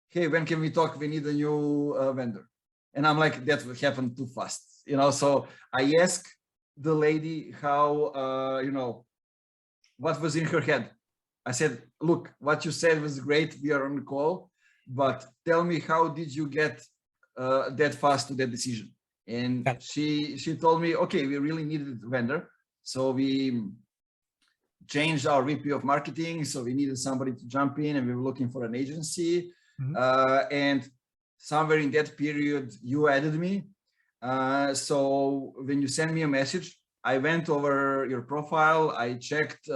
hey, when can we talk? We need a new vendor. And I'm like, that happened too fast, you know? So I asked the lady how, you know, what was in her head. I said, look, what you said was great. We are on the call, but tell me, how did you get that fast to that decision? And she told me, okay, we really needed a vendor. So we changed our VP of marketing. So we needed somebody to jump in, and we were looking for an agency. And somewhere in that period, you added me. So when you send me a message, I went over your profile. I checked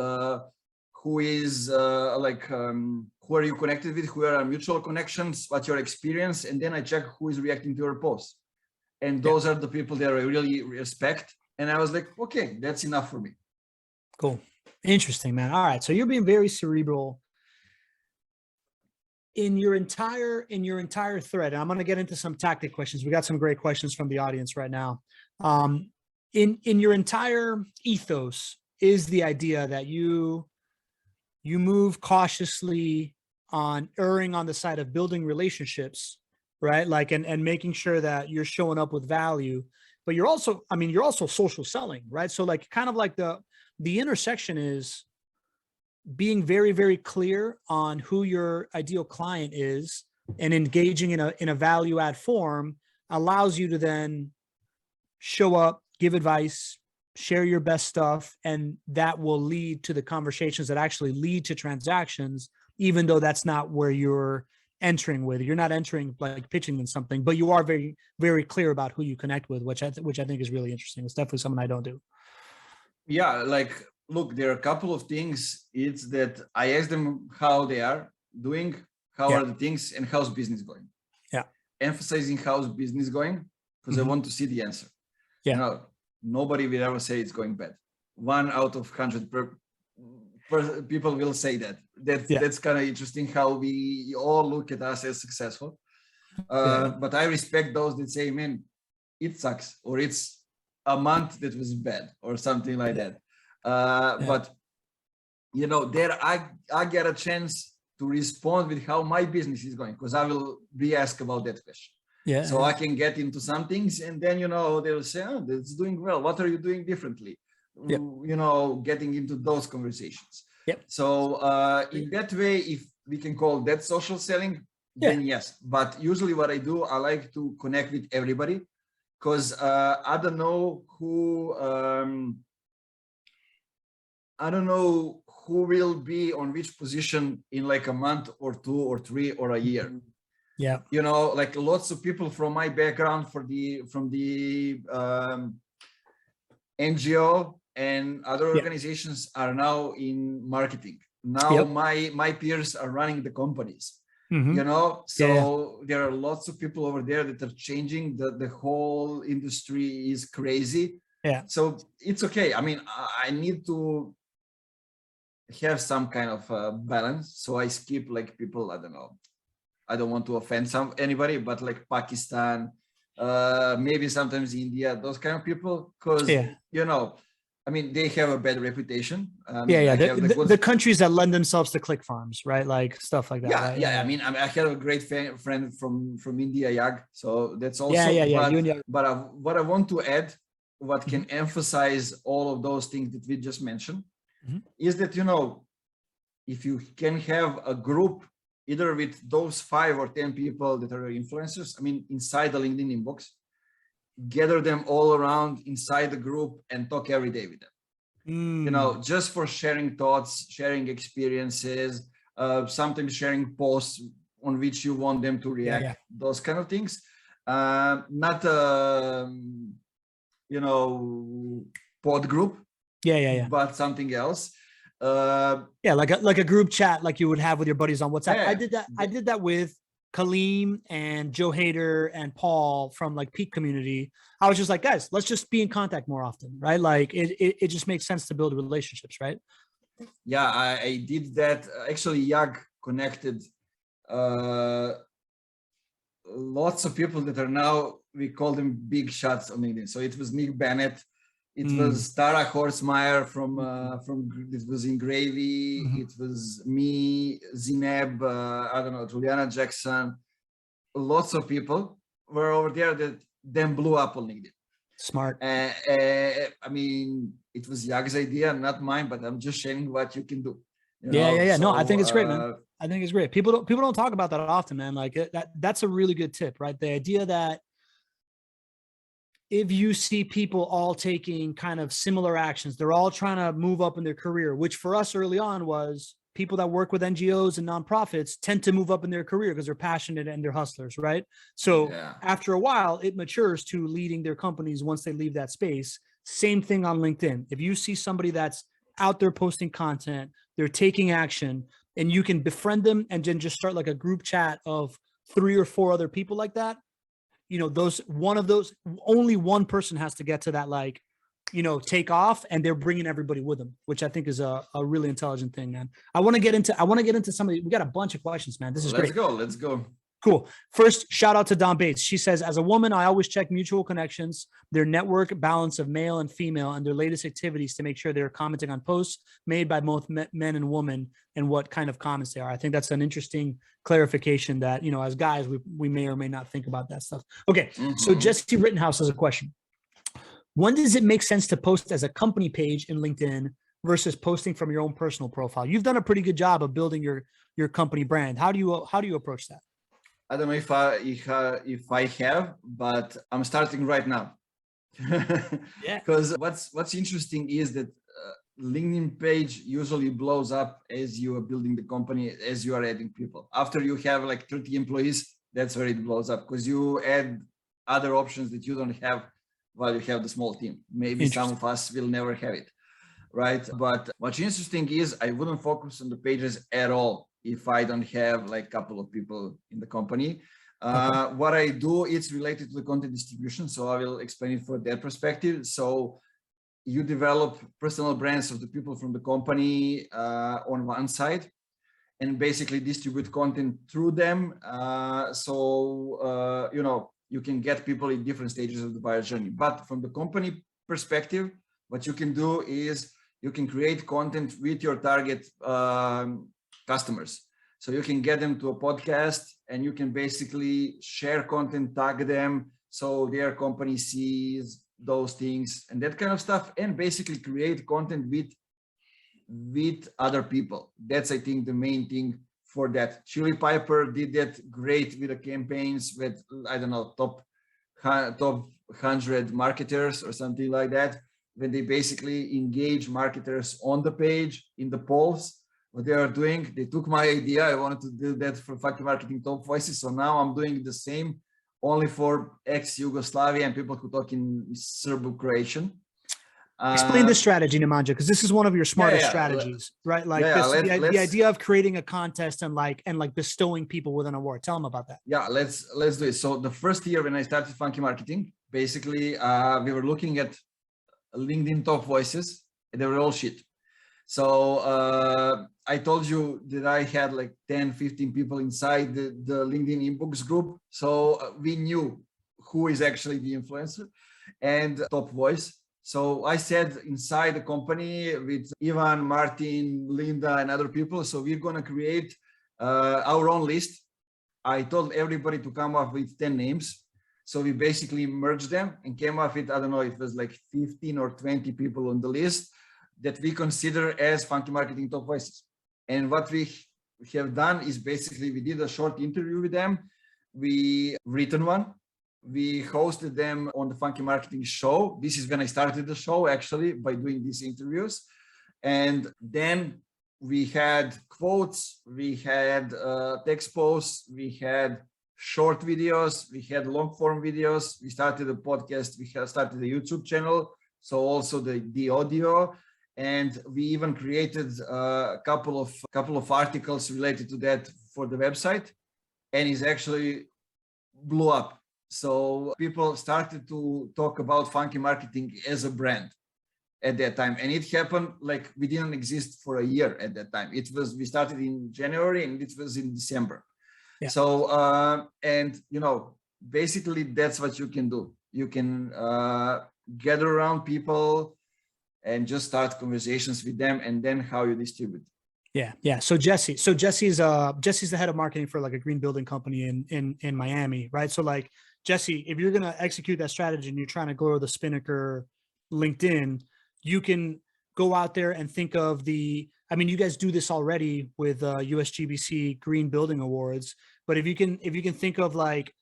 who is who are you connected with, who are our mutual connections, what's your experience, and then I check who is reacting to your posts. And those are the people that I really respect. And I was like, okay, that's enough for me. Cool. Interesting, man. All right. So you're being very cerebral in your entire thread. And I'm going to get into some tactic questions. We got some great questions from the audience right now. In your entire ethos is the idea that you move cautiously on erring on the side of building relationships, right? Like, and making sure that you're showing up with value but you're also, I mean, you're also social selling, right? So like kind of like the intersection is being very, very clear on who your ideal client is and engaging in a value add form allows you to then show up, give advice, share your best stuff, and that will lead to the conversations that actually lead to transactions, even though that's not where you're entering with. You're not entering like pitching in something, but you are very, very clear about who you connect with, which I think is really interesting. It's definitely something I don't do. Yeah, like, look, there are a couple of things. It's that I ask them how they are doing, how are the things, and how's business going. Yeah. Emphasizing how's business going because I want to see the answer. Yeah. You know, nobody will ever say it's going bad. 1 out of 100 people will say that. That's kind of interesting how we all look at us as successful. But I respect those that say, man, it sucks, or it's a month that was bad, or something like that. But you know, there I get a chance to respond with how my business is going, because I will be asked about that question. Yeah. So I can get into some things, and then, you know, they'll say, oh, that's doing well. What are you doing differently? You know, getting into those conversations. So in that way, if we can call that social selling, then yes. But usually what I do, I like to connect with everybody, because I don't know who will be on which position in like a month or 2 or 3 or a year. Yeah. You know, like lots of people from my background from the NGO and other organizations are now in marketing. Now my peers are running the companies. You know, so there are lots of people over there that are changing. The whole industry is crazy. Yeah. So it's okay. I mean, I need to have some kind of balance. So I skip like people, I don't know. I don't want to offend anybody, but like Pakistan, maybe sometimes India, those kind of people, because you know, I mean, they have a bad reputation. The countries that lend themselves to click farms, right? Like stuff like that. Yeah, right? I mean, I had a great friend from India, Yag. So that's also. But what I want to add, what can emphasize all of those things that we just mentioned, is that, you know, if you can have a group, either with those 5 or 10 people that are influencers, I mean, inside the LinkedIn inbox, gather them all around inside the group and talk every day with them. You know, just for sharing thoughts, sharing experiences, sometimes sharing posts on which you want them to react, those kind of things. Not you know, pod group, but something else. Like a group chat like you would have with your buddies on WhatsApp. I did that with Kaleem and Joe Hader and Paul from like Peak Community. I was just like, guys, let's just be in contact more often, right? Like it just makes sense to build relationships, right? Yeah, I did that. Actually, Yag connected lots of people that are now, we call them big shots on LinkedIn. So it was Nick Bennett. It was Tara Horsemeyer from it was in Gravy. It was me, Zineb, I don't know, Juliana Jackson. Lots of people were over there that then blew up on LinkedIn. Smart. I mean, it was Yag's idea, not mine, but I'm just sharing what you can do. You know? So, no, I think it's great, man. I think it's great. People don't talk about that often, man. Like that's a really good tip, right? The idea that if you see people all taking kind of similar actions, they're all trying to move up in their career, which for us early on was people that work with NGOs and nonprofits tend to move up in their career because they're passionate and they're hustlers, right? So after a while, it matures to leading their companies once they leave that space. Same thing on LinkedIn. If you see somebody that's out there posting content, they're taking action, and you can befriend them and then just start like a group chat of 3 or 4 other people like that. You know, only one person has to get to that, like, you know, take off, and they're bringing everybody with them, which I think is a really intelligent thing, man. I want to get into some of the, we got a bunch of questions, man. This is great. Let's go. Cool. First, shout out to Don Bates. She says, as a woman, I always check mutual connections, their network balance of male and female, and their latest activities to make sure they're commenting on posts made by both men and women and what kind of comments they are. I think that's an interesting clarification that, you know, as guys, we may or may not think about that stuff. Okay. So Jesse Rittenhouse has a question. when does it make sense to post as a company page in LinkedIn versus posting from your own personal profile? You've done a pretty good job of building your company brand. How do you approach that? I don't know if I have, but I'm starting right now. Yeah. Because what's interesting is that LinkedIn page usually blows up as you are building the company, as you are adding people. After you have like 30 employees, that's where it blows up, because you add other options that you don't have while you have the small team. Maybe some of us will never have it, right? But what's interesting is I wouldn't focus on the pages at all if I don't have like a couple of people in the company. What I do, it's related to the content distribution. So I will explain it from that perspective. So you develop personal brands of the people from the company on one side, and basically distribute content through them. You can get people in different stages of the buyer journey. But from the company perspective, what you can do is you can create content with your target customers. So you can get them to a podcast, and you can basically share content, tag them, so their company sees those things and that kind of stuff, and basically create content with other people. That's, I think, the main thing for that. Chili Piper did that great with the campaigns with, I don't know, top 100 marketers or something like that, when they basically engage marketers on the page in the polls. What they are doing, they took my idea. I wanted to do that for Funky Marketing Top Voices. So now I'm doing the same, only for ex-Yugoslavia and people who talk in Serbo-Croatian. Explain this strategy, Nemanja, because this is one of your smartest strategies, right? Like the idea of creating a contest and bestowing people with an award. Tell them about that. Yeah, let's do it. So the first year when I started Funky Marketing, basically we were looking at LinkedIn top voices, and they were all shit. So I told you that I had like 10, 15 people inside the LinkedIn inbox group. So we knew who is actually the influencer and top voice. So I said inside the company with Ivan, Martin, Linda, and other people, so we're going to create our own list. I told everybody to come up with 10 names. So we basically merged them and came up with, I don't know, it was like 15 or 20 people on the list that we consider as Funky Marketing Top Voices. And what we have done is basically we did a short interview with them. We written one. We hosted them on the Funky Marketing show. This is when I started the show, actually, by doing these interviews. And then we had quotes, we had text posts, we had short videos, we had long form videos. We started a podcast, we started a YouTube channel, so also the audio. And we even created a couple of articles related to that for the website, and it's actually blew up. So people started to talk about Funky Marketing as a brand at that time. And it happened like we didn't exist for a year at that time. We started in January and it was in December. Yeah. So, basically that's what you can do. You can gather around people and just start conversations with them, and then how you distribute. Yeah. So Jesse's the head of marketing for like a green building company in Miami, right? So like, Jesse, if you're going to execute that strategy and you're trying to grow the Spinnaker LinkedIn, you can go out there and think of you guys do this already with USGBC Green Building Awards, but if you can think of like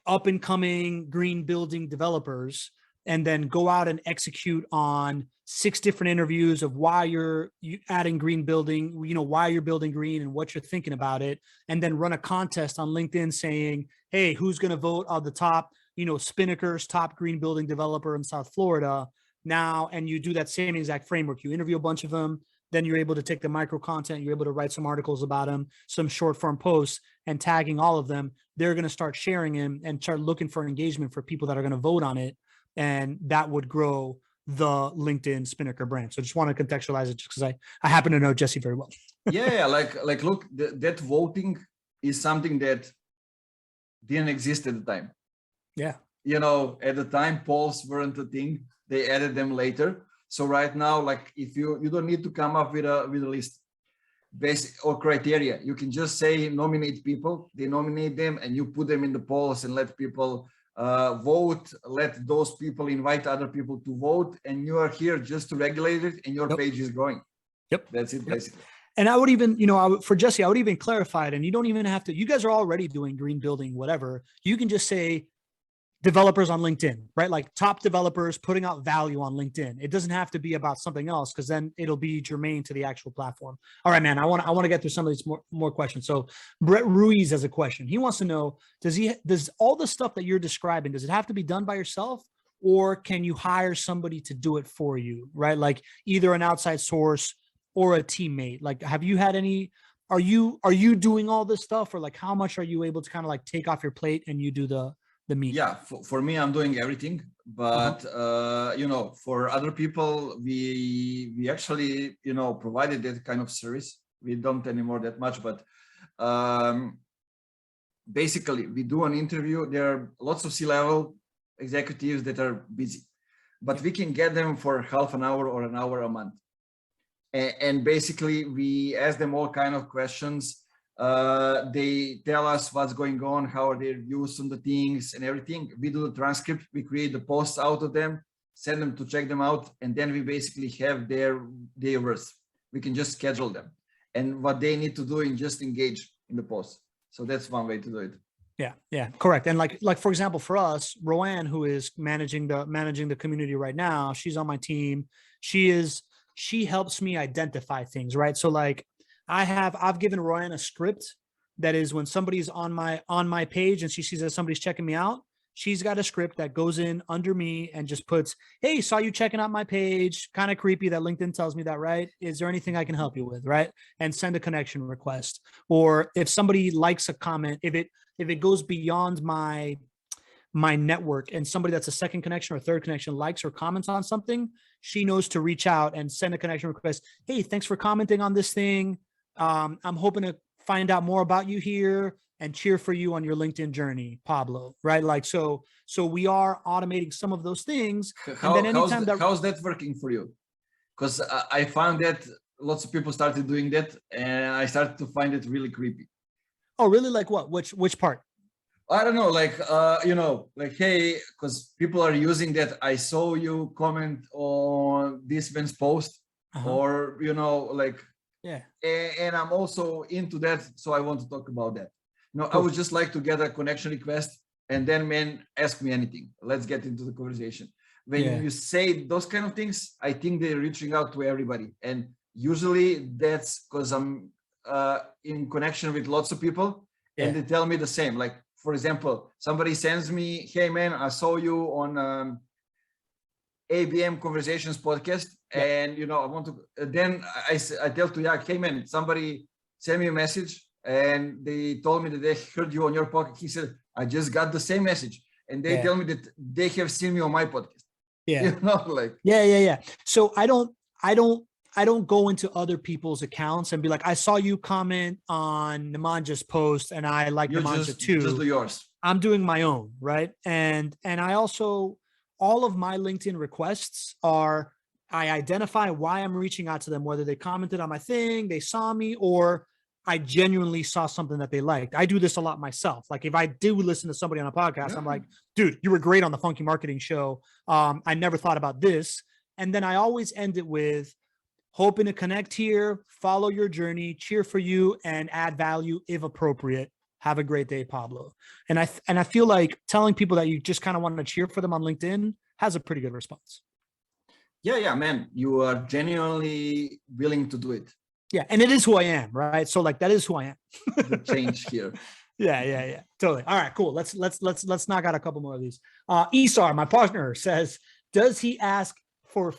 up and coming green building developers, and then go out and execute on 6 different interviews of why you're adding green building, why you're building green and what you're thinking about it. And then run a contest on LinkedIn saying, hey, who's going to vote on the top, Spinnaker's top green building developer in South Florida now. And you do that same exact framework. You interview a bunch of them. Then you're able to take the micro content. You're able to write some articles about them, some short form posts, and tagging all of them. They're going to start sharing them and start looking for engagement for people that are going to vote on it. And that would grow the LinkedIn Spinnaker brand. So I just want to contextualize it just because I happen to know Jesse very well. Yeah, like look, that voting is something that didn't exist at the time. Yeah. At the time, polls weren't a thing. They added them later. So right now, like if you don't need to come up with a list basic or criteria, you can just say nominate people, they nominate them, and you put them in the polls and let people vote, let those people invite other people to vote, and you are here just to regulate it, and your page is growing. Yep. That's it, basically. And I would even, for Jesse, I would even clarify it. And you don't even have to, you guys are already doing green building, whatever. You can just say developers on LinkedIn, right? Like top developers putting out value on LinkedIn. It doesn't have to be about something else, because then it'll be germane to the actual platform. All right, man. I want to get through some of these more questions. So Brett Ruiz has a question. He wants to know, does all the stuff that you're describing, does it have to be done by yourself, or can you hire somebody to do it for you, right? Like either an outside source or a teammate. Like, have you had any, are you doing all this stuff, or like how much are you able to kind of like take off your plate and you do the meat? Yeah, for me, I'm doing everything, but for other people, we actually, provided that kind of service. We don't anymore that much, but basically we do an interview. There are lots of C-level executives that are busy, but we can get them for half an hour or an hour a month. And basically we ask them all kind of questions. They tell us what's going on, how are their views on the things and everything. We do the transcript, we create the posts out of them, send them to check them out, and then we basically have their words. We can just schedule them, and what they need to do is just engage in the post. So that's one way to do it. Yeah, correct. And like for example, for us, Roanne, who is managing the community right now, she's on my team. She helps me identify things, right? So like I've given Roanne a script that is when somebody's on my page and she sees that somebody's checking me out, she's got a script that goes in under me and just puts, hey, saw you checking out my page. Kind of creepy that LinkedIn tells me that, right? Is there anything I can help you with, right? And send a connection request. Or if somebody likes a comment, if it goes beyond my network and somebody that's a second connection or third connection likes or comments on something, she knows to reach out and send a connection request. Hey, thanks for commenting on this thing. I'm hoping to find out more about you here and cheer for you on your LinkedIn journey, Pablo, right? Like, so we are automating some of those things. How's that working for you? Because I found that lots of people started doing that, and I started to find it really creepy. Oh, really? Like what? Which part? I don't know, like, hey, because people are using that. I saw you comment on this man's post, or, yeah. And I'm also into that. So I want to talk about that. Cool. I would just like to get a connection request, and then man, ask me anything. Let's get into the conversation. When you say those kind of things, I think they're reaching out to everybody. And usually that's because I'm in connection with lots of people, and they tell me the same. Like, for example, somebody sends me, hey man, I saw you on ABM Conversations podcast, and I want to. Then I tell to hey man, somebody sent me a message, and they told me that they heard you on your podcast. He said, I just got the same message, and they tell me that they have seen me on my podcast. Yeah. So I don't go into other people's accounts and be like, I saw you comment on Nemanja's post and I like Nemanja too. Just do yours. I'm doing my own, right? And I also, all of my LinkedIn requests are, I identify why I'm reaching out to them, whether they commented on my thing, they saw me, or I genuinely saw something that they liked. I do this a lot myself. Like if I do listen to somebody on a podcast, I'm like, dude, you were great on the Funky Marketing Show. I never thought about this. And then I always end it with, hoping to connect here, follow your journey, cheer for you, and add value if appropriate. Have a great day, Pablo. And I feel like telling people that you just kind of want to cheer for them on LinkedIn has a pretty good response. Yeah, man. You are genuinely willing to do it. Yeah, and it is who I am, right? So like that is who I am. The change here. Yeah. Totally. All right, cool. Let's knock out a couple more of these. Isar, my partner, says, does he ask for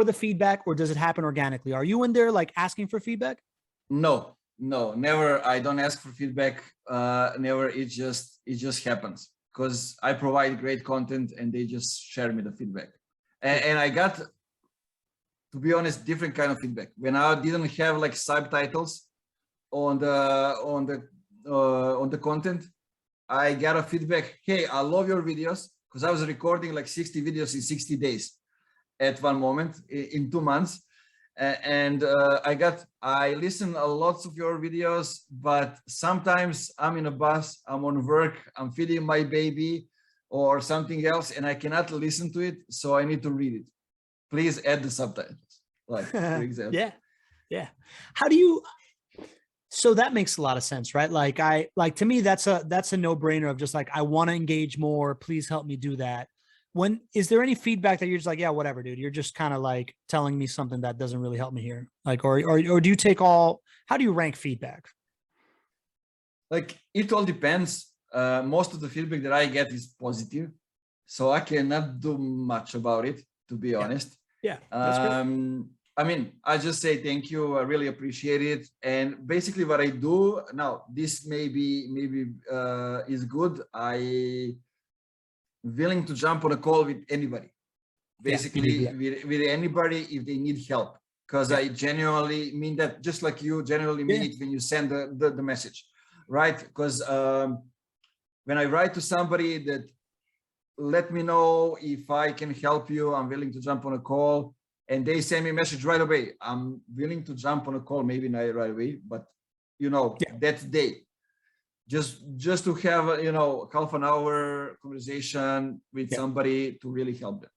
the feedback, or does it happen organically? Are you in there like asking for feedback? No, never. I don't ask for feedback. Never. It just happens because I provide great content and they just share me the feedback. And I got, to be honest, different kind of feedback. When I didn't have like subtitles on the content, I got a feedback. Hey, I love your videos, because I was recording like 60 videos in 60 days. At one moment in 2 months, and I listen a lots of your videos, but sometimes I'm in a bus, I'm on work, I'm feeding my baby, or something else, and I cannot listen to it, so I need to read it. Please add the subtitles, like for example. Yeah. Yeah. How do you, so that makes a lot of sense, right? Like to me, that's a no-brainer of just like, I want to engage more. Please help me do that. Is there any feedback that you're just like, yeah, whatever, dude, you're just kind of like telling me something that doesn't really help me here? Like, or do you take how do you rank feedback? Like, it all depends. Most of the feedback that I get is positive, so I cannot do much about it, to be honest. Yeah, that's great. I mean, I just say thank you. I really appreciate it. And basically, what I do now, this maybe is good. I willing to jump on a call with anybody, basically with anybody if they need help, because I genuinely mean that, just like you genuinely mean it when you send the message, right? Because when I write to somebody that let me know if I can help you, I'm willing to jump on a call, and they send me a message right away, I'm willing to jump on a call, maybe not right away, but that day, just to have a half an hour conversation with somebody to really help them.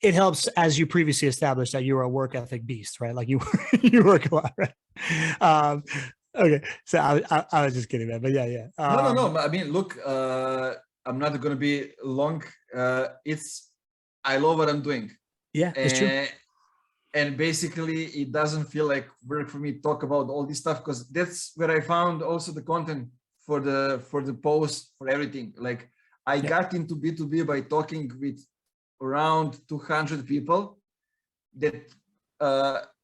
It helps, as you previously established, that you're a work ethic beast, right? Like you work a lot, right? Okay, so I was just kidding, man. But yeah. No. I mean, look, I'm not going to be long. I love what I'm doing. Yeah, it's true. And basically, it doesn't feel like work for me to talk about all this stuff, because that's where I found also the content for the post, for everything. Like, I got into B2B by talking with around 200 people that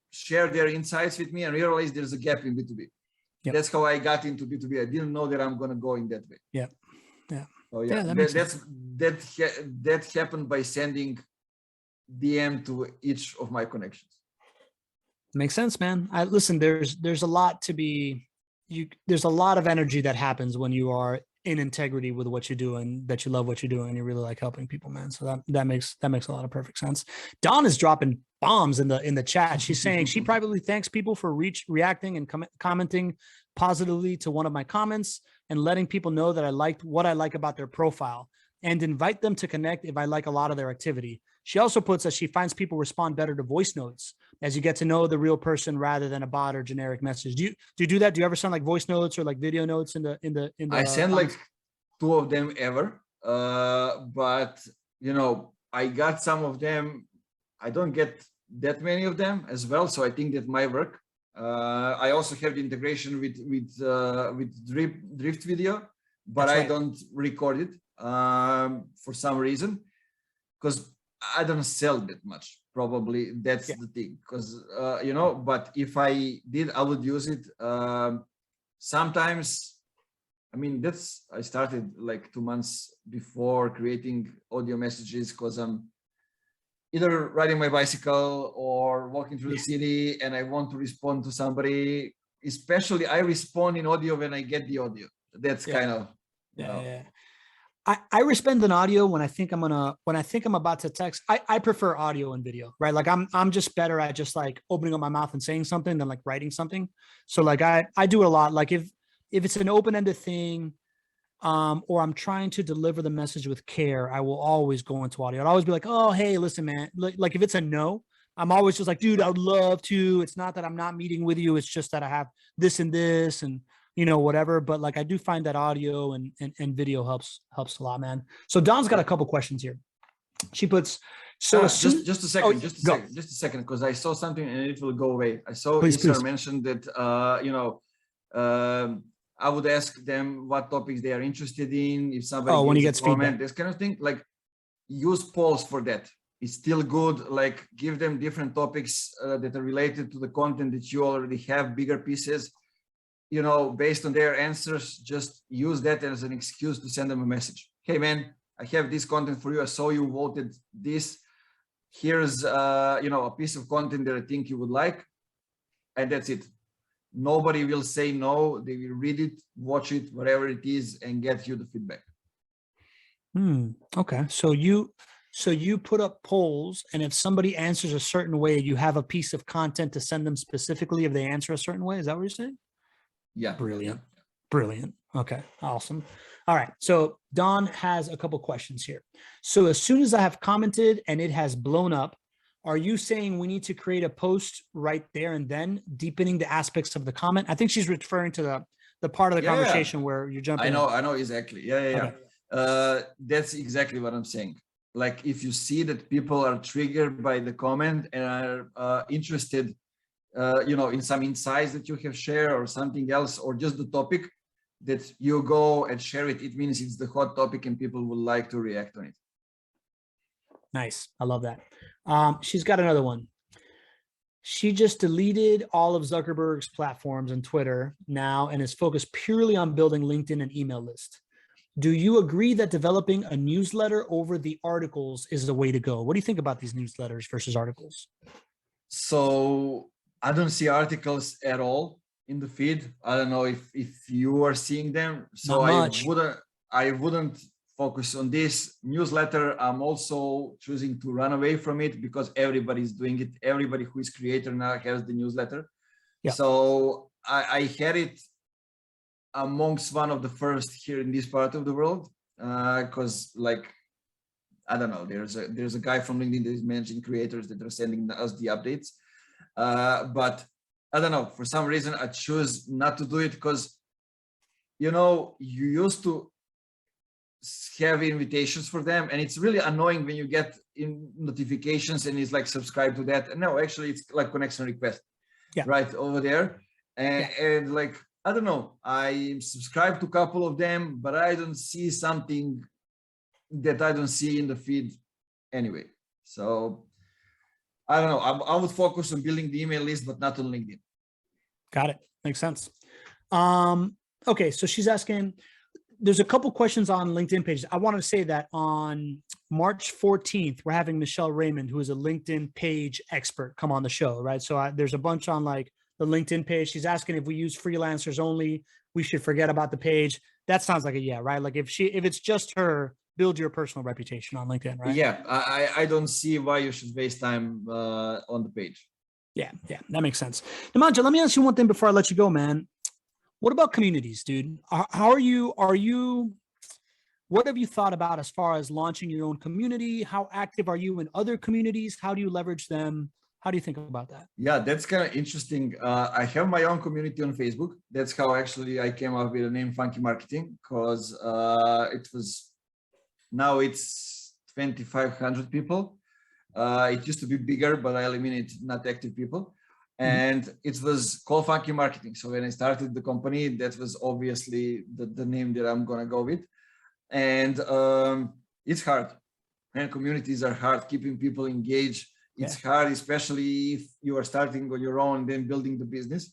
share their insights with me, and realize there's a gap in B2B. That's how I got into B2B. I didn't know that I'm going to go in that way. Yeah. So that happened by sending DM to each of my connections. Makes sense, man. Listen, there's a lot to be, there's a lot of energy that happens when you are in integrity with what you do, and that you love what you do, and you really like helping people, man. So that makes a lot of perfect sense. Dawn is dropping bombs in the chat. She's saying she privately thanks people for reacting and commenting positively to one of my comments, and letting people know that I liked what I like about their profile, and invite them to connect if I like a lot of their activity. She also puts that she finds people respond better to voice notes as you get to know the real person rather than a bot or generic message. Do you do that? Do you ever send like voice notes or like video notes in the I send like 2 of them ever, but I got some of them. I don't get that many of them as well, so I think that might work. I also have the integration with drift video, but I don't record it for some reason, because I don't sell that much. Probably that's the thing, because but if I did, I would use it. Sometimes, I mean, I started like 2 months before creating audio messages, because I'm either riding my bicycle or walking through the city and I want to respond to somebody. Especially, I respond in audio when I get the audio. That's kind of I respond in audio when I think I'm about to text. I prefer audio and video, right? Like I'm just better at just like opening up my mouth and saying something than like writing something. So like I do it a lot. Like if it's an open-ended thing, or I'm trying to deliver the message with care, I will always go into audio. I'll always be like, oh, hey, listen, man. Like if it's a no, I'm always just like, dude, I would love to. It's not that I'm not meeting with you. It's just that I have this and this and whatever. But like, I do find that audio and video helps a lot, man. So Don's got a couple questions here. She puts, just a second, just a second, because I saw something and it will go away. I saw Isar mentioned that, I would ask them what topics they are interested in. If somebody when he gets comment, feedback, this kind of thing, like use polls for that. It's still good. Like give them different topics that are related to the content that you already have, bigger pieces, based on their answers. Just use that as an excuse to send them a message. Hey man, I have this content for you. I saw you voted this. Here's, a piece of content that I think you would like. And that's it. Nobody will say no. They will read it, watch it, whatever it is, and get you the feedback. Okay. So you put up polls, and if somebody answers a certain way, you have a piece of content to send them specifically if they answer a certain way. Is that what you're saying? Yeah. Brilliant. Okay, awesome. All right. So Don has a couple questions here. So as soon as I have commented and it has blown up, are you saying we need to create a post right there and then, deepening the aspects of the comment? I think she's referring to the part of the Yeah, conversation where you're jumping in. I know exactly. Yeah. Okay. That's exactly what I'm saying. Like if you see that people are triggered by the comment and are interested, in some insights that you have shared or something else, or just the topic, that you go and share it, it means it's the hot topic and people would like to react on it. Nice. I love that. She's got another one. She just deleted all of Zuckerberg's platforms and Twitter now and is focused purely on building LinkedIn and email list. Do you agree that developing a newsletter over the articles is the way to go? What do you think about these newsletters versus articles? So I don't see articles at all in the feed. I don't know if you are seeing them. So Not much. I wouldn't focus on this newsletter. I'm also choosing to run away from it because everybody's doing it. Everybody who is creator now has the newsletter. Yeah. So I had it amongst one of the first here in this part of the world, because I don't know, there's a guy from LinkedIn that is managing creators that are sending us the updates, but I don't know, for some reason I choose not to do it because you used to have invitations for them and it's really annoying when you get in notifications and it's like subscribe to that, and no, actually it's like connection request right over there, and like I don't know, I subscribe to a couple of them, but I don't see something that I don't see in the feed anyway. So I don't know. I would focus on building the email list, but not on LinkedIn. Got it. Makes sense. Okay, so she's asking, there's a couple questions on LinkedIn pages. I want to say that on March 14th, we're having Michelle Raymond, who is a LinkedIn page expert, come on the show, right? So there's a bunch on like the LinkedIn page. She's asking if we use freelancers only, we should forget about the page. That sounds like a yeah, right? Like if it's just her, build your personal reputation on LinkedIn, right? Yeah, I don't see why you should waste time on the page. Yeah, that makes sense. Nemanja, let me ask you one thing before I let you go, man. What about communities, dude? How are you, what have you thought about as far as launching your own community? How active are you in other communities? How do you leverage them? How do you think about that? Yeah, that's kind of interesting. I have my own community on Facebook. That's how actually I came up with the name Funky Marketing, because now it's 2,500 people. It used to be bigger, but I eliminated not active people. And it was called Funky Marketing. So when I started the company, that was obviously the name that I'm going to go with. And it's hard. And communities are hard, keeping people engaged. It's hard, especially if you are starting on your own, then building the business.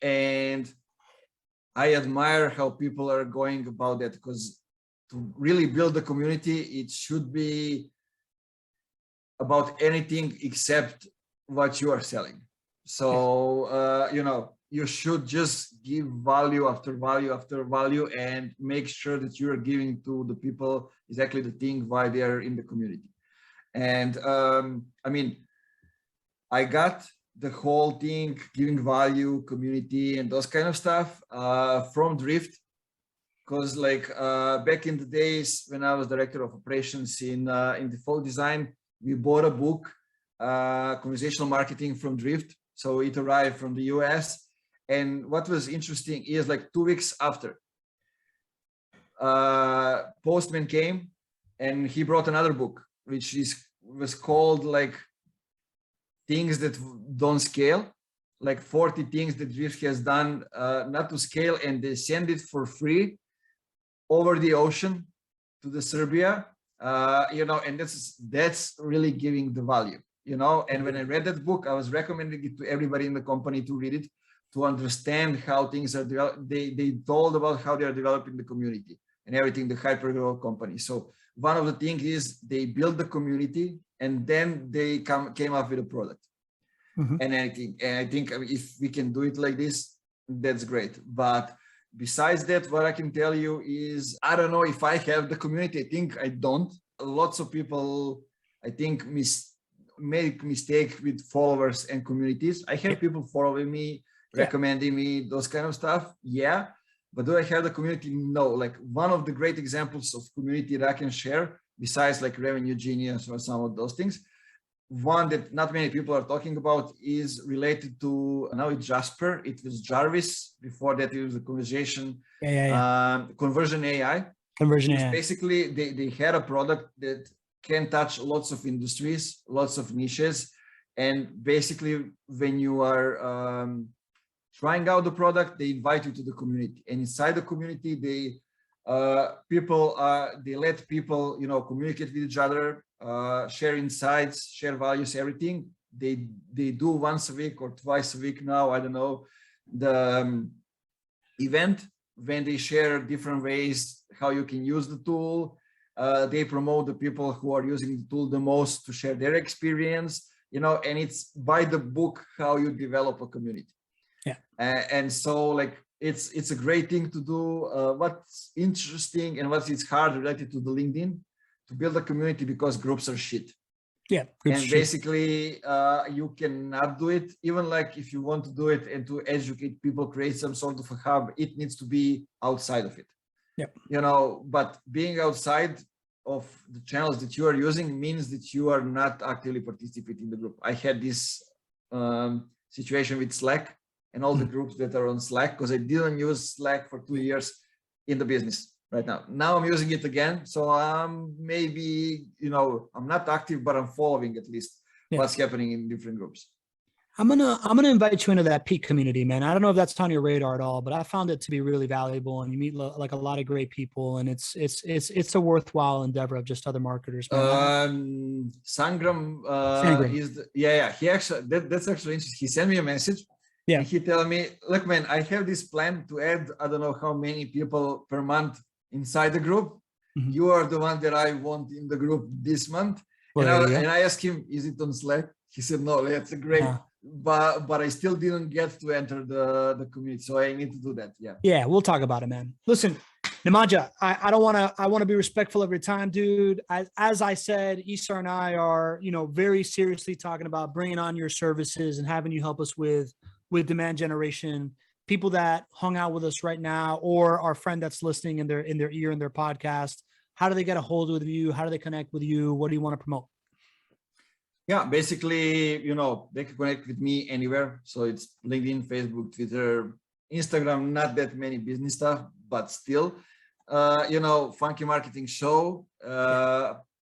And I admire how people are going about that, because to really build a community, it should be about anything except what you are selling. So, you should just give value after value after value and make sure that you are giving to the people exactly the thing why they are in the community. And I mean, I got the whole thing, giving value, community, and those kind of stuff from Drift. Because like back in the days when I was director of operations in Default Design, we bought a book, Conversational Marketing from Drift. So it arrived from the US. And what was interesting is like 2 weeks after, Postman came and he brought another book, which was called like Things That Don't Scale, like 40 things that Drift has done not to scale, and they send it for free over the ocean to the Serbia, and that's really giving the value, and when I read that book, I was recommending it to everybody in the company to read it, to understand how things are developed. They told about how they are developing the community and everything, the hypergrowth company. So one of the things is they build the community and then they came up with a product. And I think if we can do it like this, that's great. But besides that, what I can tell you is, I don't know if I have the community. I think I don't. Lots of people, I think, make mistake with followers and communities. I have people following me recommending me, those kind of stuff. Yeah. But do I have the community? No. Like one of the great examples of community that I can share, besides like Revenue Genius or some of those things, one that not many people are talking about is related to, now it's Jasper. It was Jarvis. Before that, it was a conversion AI. Conversion Which AI. basically, they had a product that can touch lots of industries, lots of niches. And basically, when you are trying out the product, they invite you to the community. And inside the community, they let people, communicate with each other, share insights, share values, everything. They do once a week or twice a week now, I don't know, the event when they share different ways how you can use the tool. They promote the people who are using the tool the most to share their experience, and it's by the book how you develop a community. Yeah. And so like it's a great thing to do. What's interesting and what's hard related to the LinkedIn, to build a community, because groups are shit. Yeah. And basically you cannot do it, even like if you want to do it and to educate people, create some sort of a hub, it needs to be outside of it. Yep. But being outside of the channels that you are using means that you are not actively participating in the group. I had this situation with Slack and all the groups that are on Slack, because I didn't use Slack for 2 years in the business right now. Now I'm using it again. So maybe, I'm not active, but I'm following at least what's happening in different groups. I'm gonna invite you into that peak community, man. I don't know if that's on your radar at all, but I found it to be really valuable, and you meet like a lot of great people, and it's a worthwhile endeavor of just other marketers, man. Sangram, Sangram. is he actually that's actually interesting. He sent me a message. Yeah. And he tell me, look, man, I have this plan to add, I don't know how many people per month inside the group. Mm-hmm. You are the one that I want in the group this month. Well, and I asked him, is it on Slack? He said, no, that's a great, but I still didn't get to enter the community. So I need to do that. Yeah. Yeah. We'll talk about it, man. Listen, Nemanja, I want to be respectful of your time, dude. As I said, Issa and I are, very seriously talking about bringing on your services and having you help us with demand generation. People that hung out with us right now, or our friend that's listening in their ear in their podcast, how do they get a hold of you? How do they connect with you? What do you want to promote? Yeah, basically, they can connect with me anywhere. So it's LinkedIn, Facebook, Twitter, Instagram, not that many business stuff, but still, Funky Marketing Show,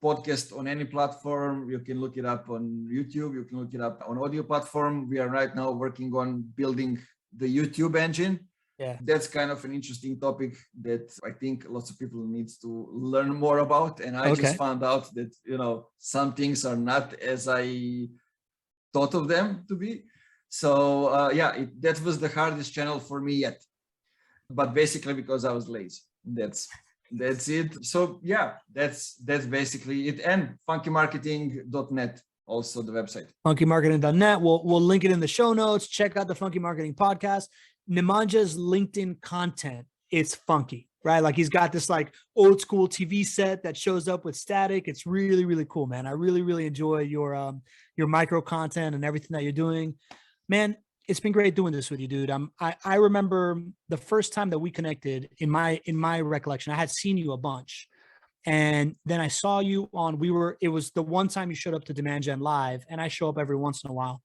podcast on any platform. You can look it up on YouTube. You can look it up on audio platform. We are right now working on building the YouTube engine. Yeah, that's kind of an interesting topic that I think lots of people need to learn more about. And I just found out that, some things are not as I thought of them to be. So that was the hardest channel for me yet. But basically because I was lazy. That's it. So yeah, that's basically it. And funkymarketing.net, also the website. Funkymarketing.net. We'll link it in the show notes. Check out the Funky Marketing Podcast. Nemanja's LinkedIn content, it's funky, right? Like he's got this like old school TV set that shows up with static. It's really, really cool, man. I really, really enjoy your micro content and everything that you're doing, man. It's been great doing this with you, dude. I remember the first time that we connected, in my recollection, I had seen you a bunch. And then I saw you on, it was the one time you showed up to Demand Gen Live, and I show up every once in a while.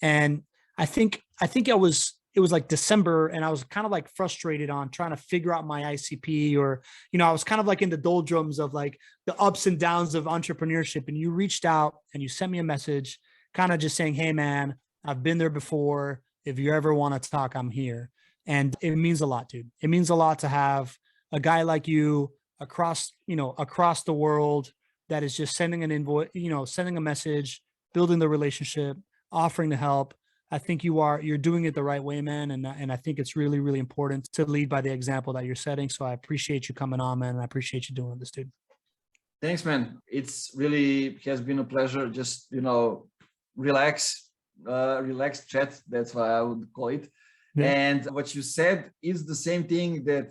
And I think it was like December, and I was kind of like frustrated on trying to figure out my ICP, or, I was kind of like in the doldrums of like the ups and downs of entrepreneurship. And you reached out and you sent me a message kind of just saying, hey man, I've been there before. If you ever want to talk, I'm here. And it means a lot, dude. It means a lot to have a guy like you across the world that is just sending an invoice, sending a message, building the relationship, offering to help. I think you're doing it the right way, man. And I think it's really, really important to lead by the example that you're setting. So I appreciate you coming on, man. And I appreciate you doing this, dude. Thanks, man. It's really has been a pleasure. Just, relaxed chat. That's what I would call it. Yeah. And what you said is the same thing that,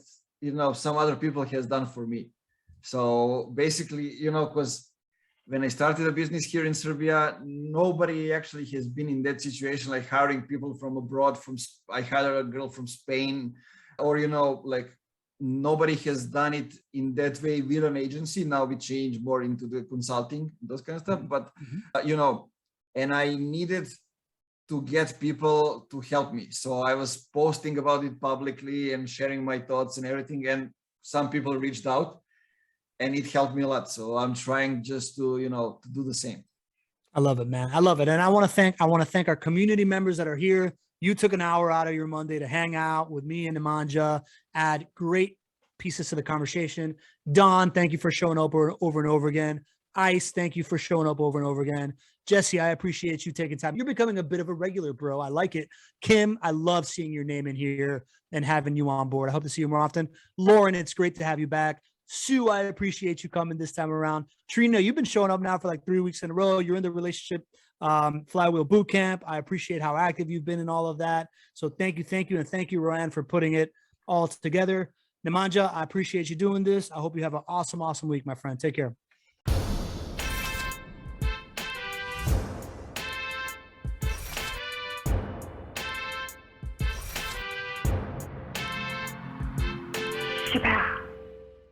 some other people has done for me. So basically, because when I started a business here in Serbia, nobody actually has been in that situation, like hiring people from abroad. I hired a girl from Spain, or like nobody has done it in that way with an agency. Now we change more into the consulting, those kind of stuff. But and I needed to get people to help me, so I was posting about it publicly and sharing my thoughts and everything. And some people reached out, and it helped me a lot. So I'm trying just to, to do the same. I love it, man. I love it. And I want to thank our community members that are here. You took an hour out of your Monday to hang out with me and Nemanja, add great pieces to the conversation. Don, thank you for showing up over and over again. Ice, thank you for showing up over and over again. Jesse, I appreciate you taking time. You're becoming a bit of a regular, bro. I like it. Kim, I love seeing your name in here and having you on board. I hope to see you more often. Lauren, it's great to have you back. Sue, I appreciate you coming this time around. Trina, you've been showing up now for like 3 weeks in a row. You're in the relationship flywheel boot camp. I appreciate how active you've been in all of that. So thank you. And thank you, Ryan, for putting it all together. Nemanja, I appreciate you doing this. I hope you have an awesome, awesome week, my friend. Take care. Super.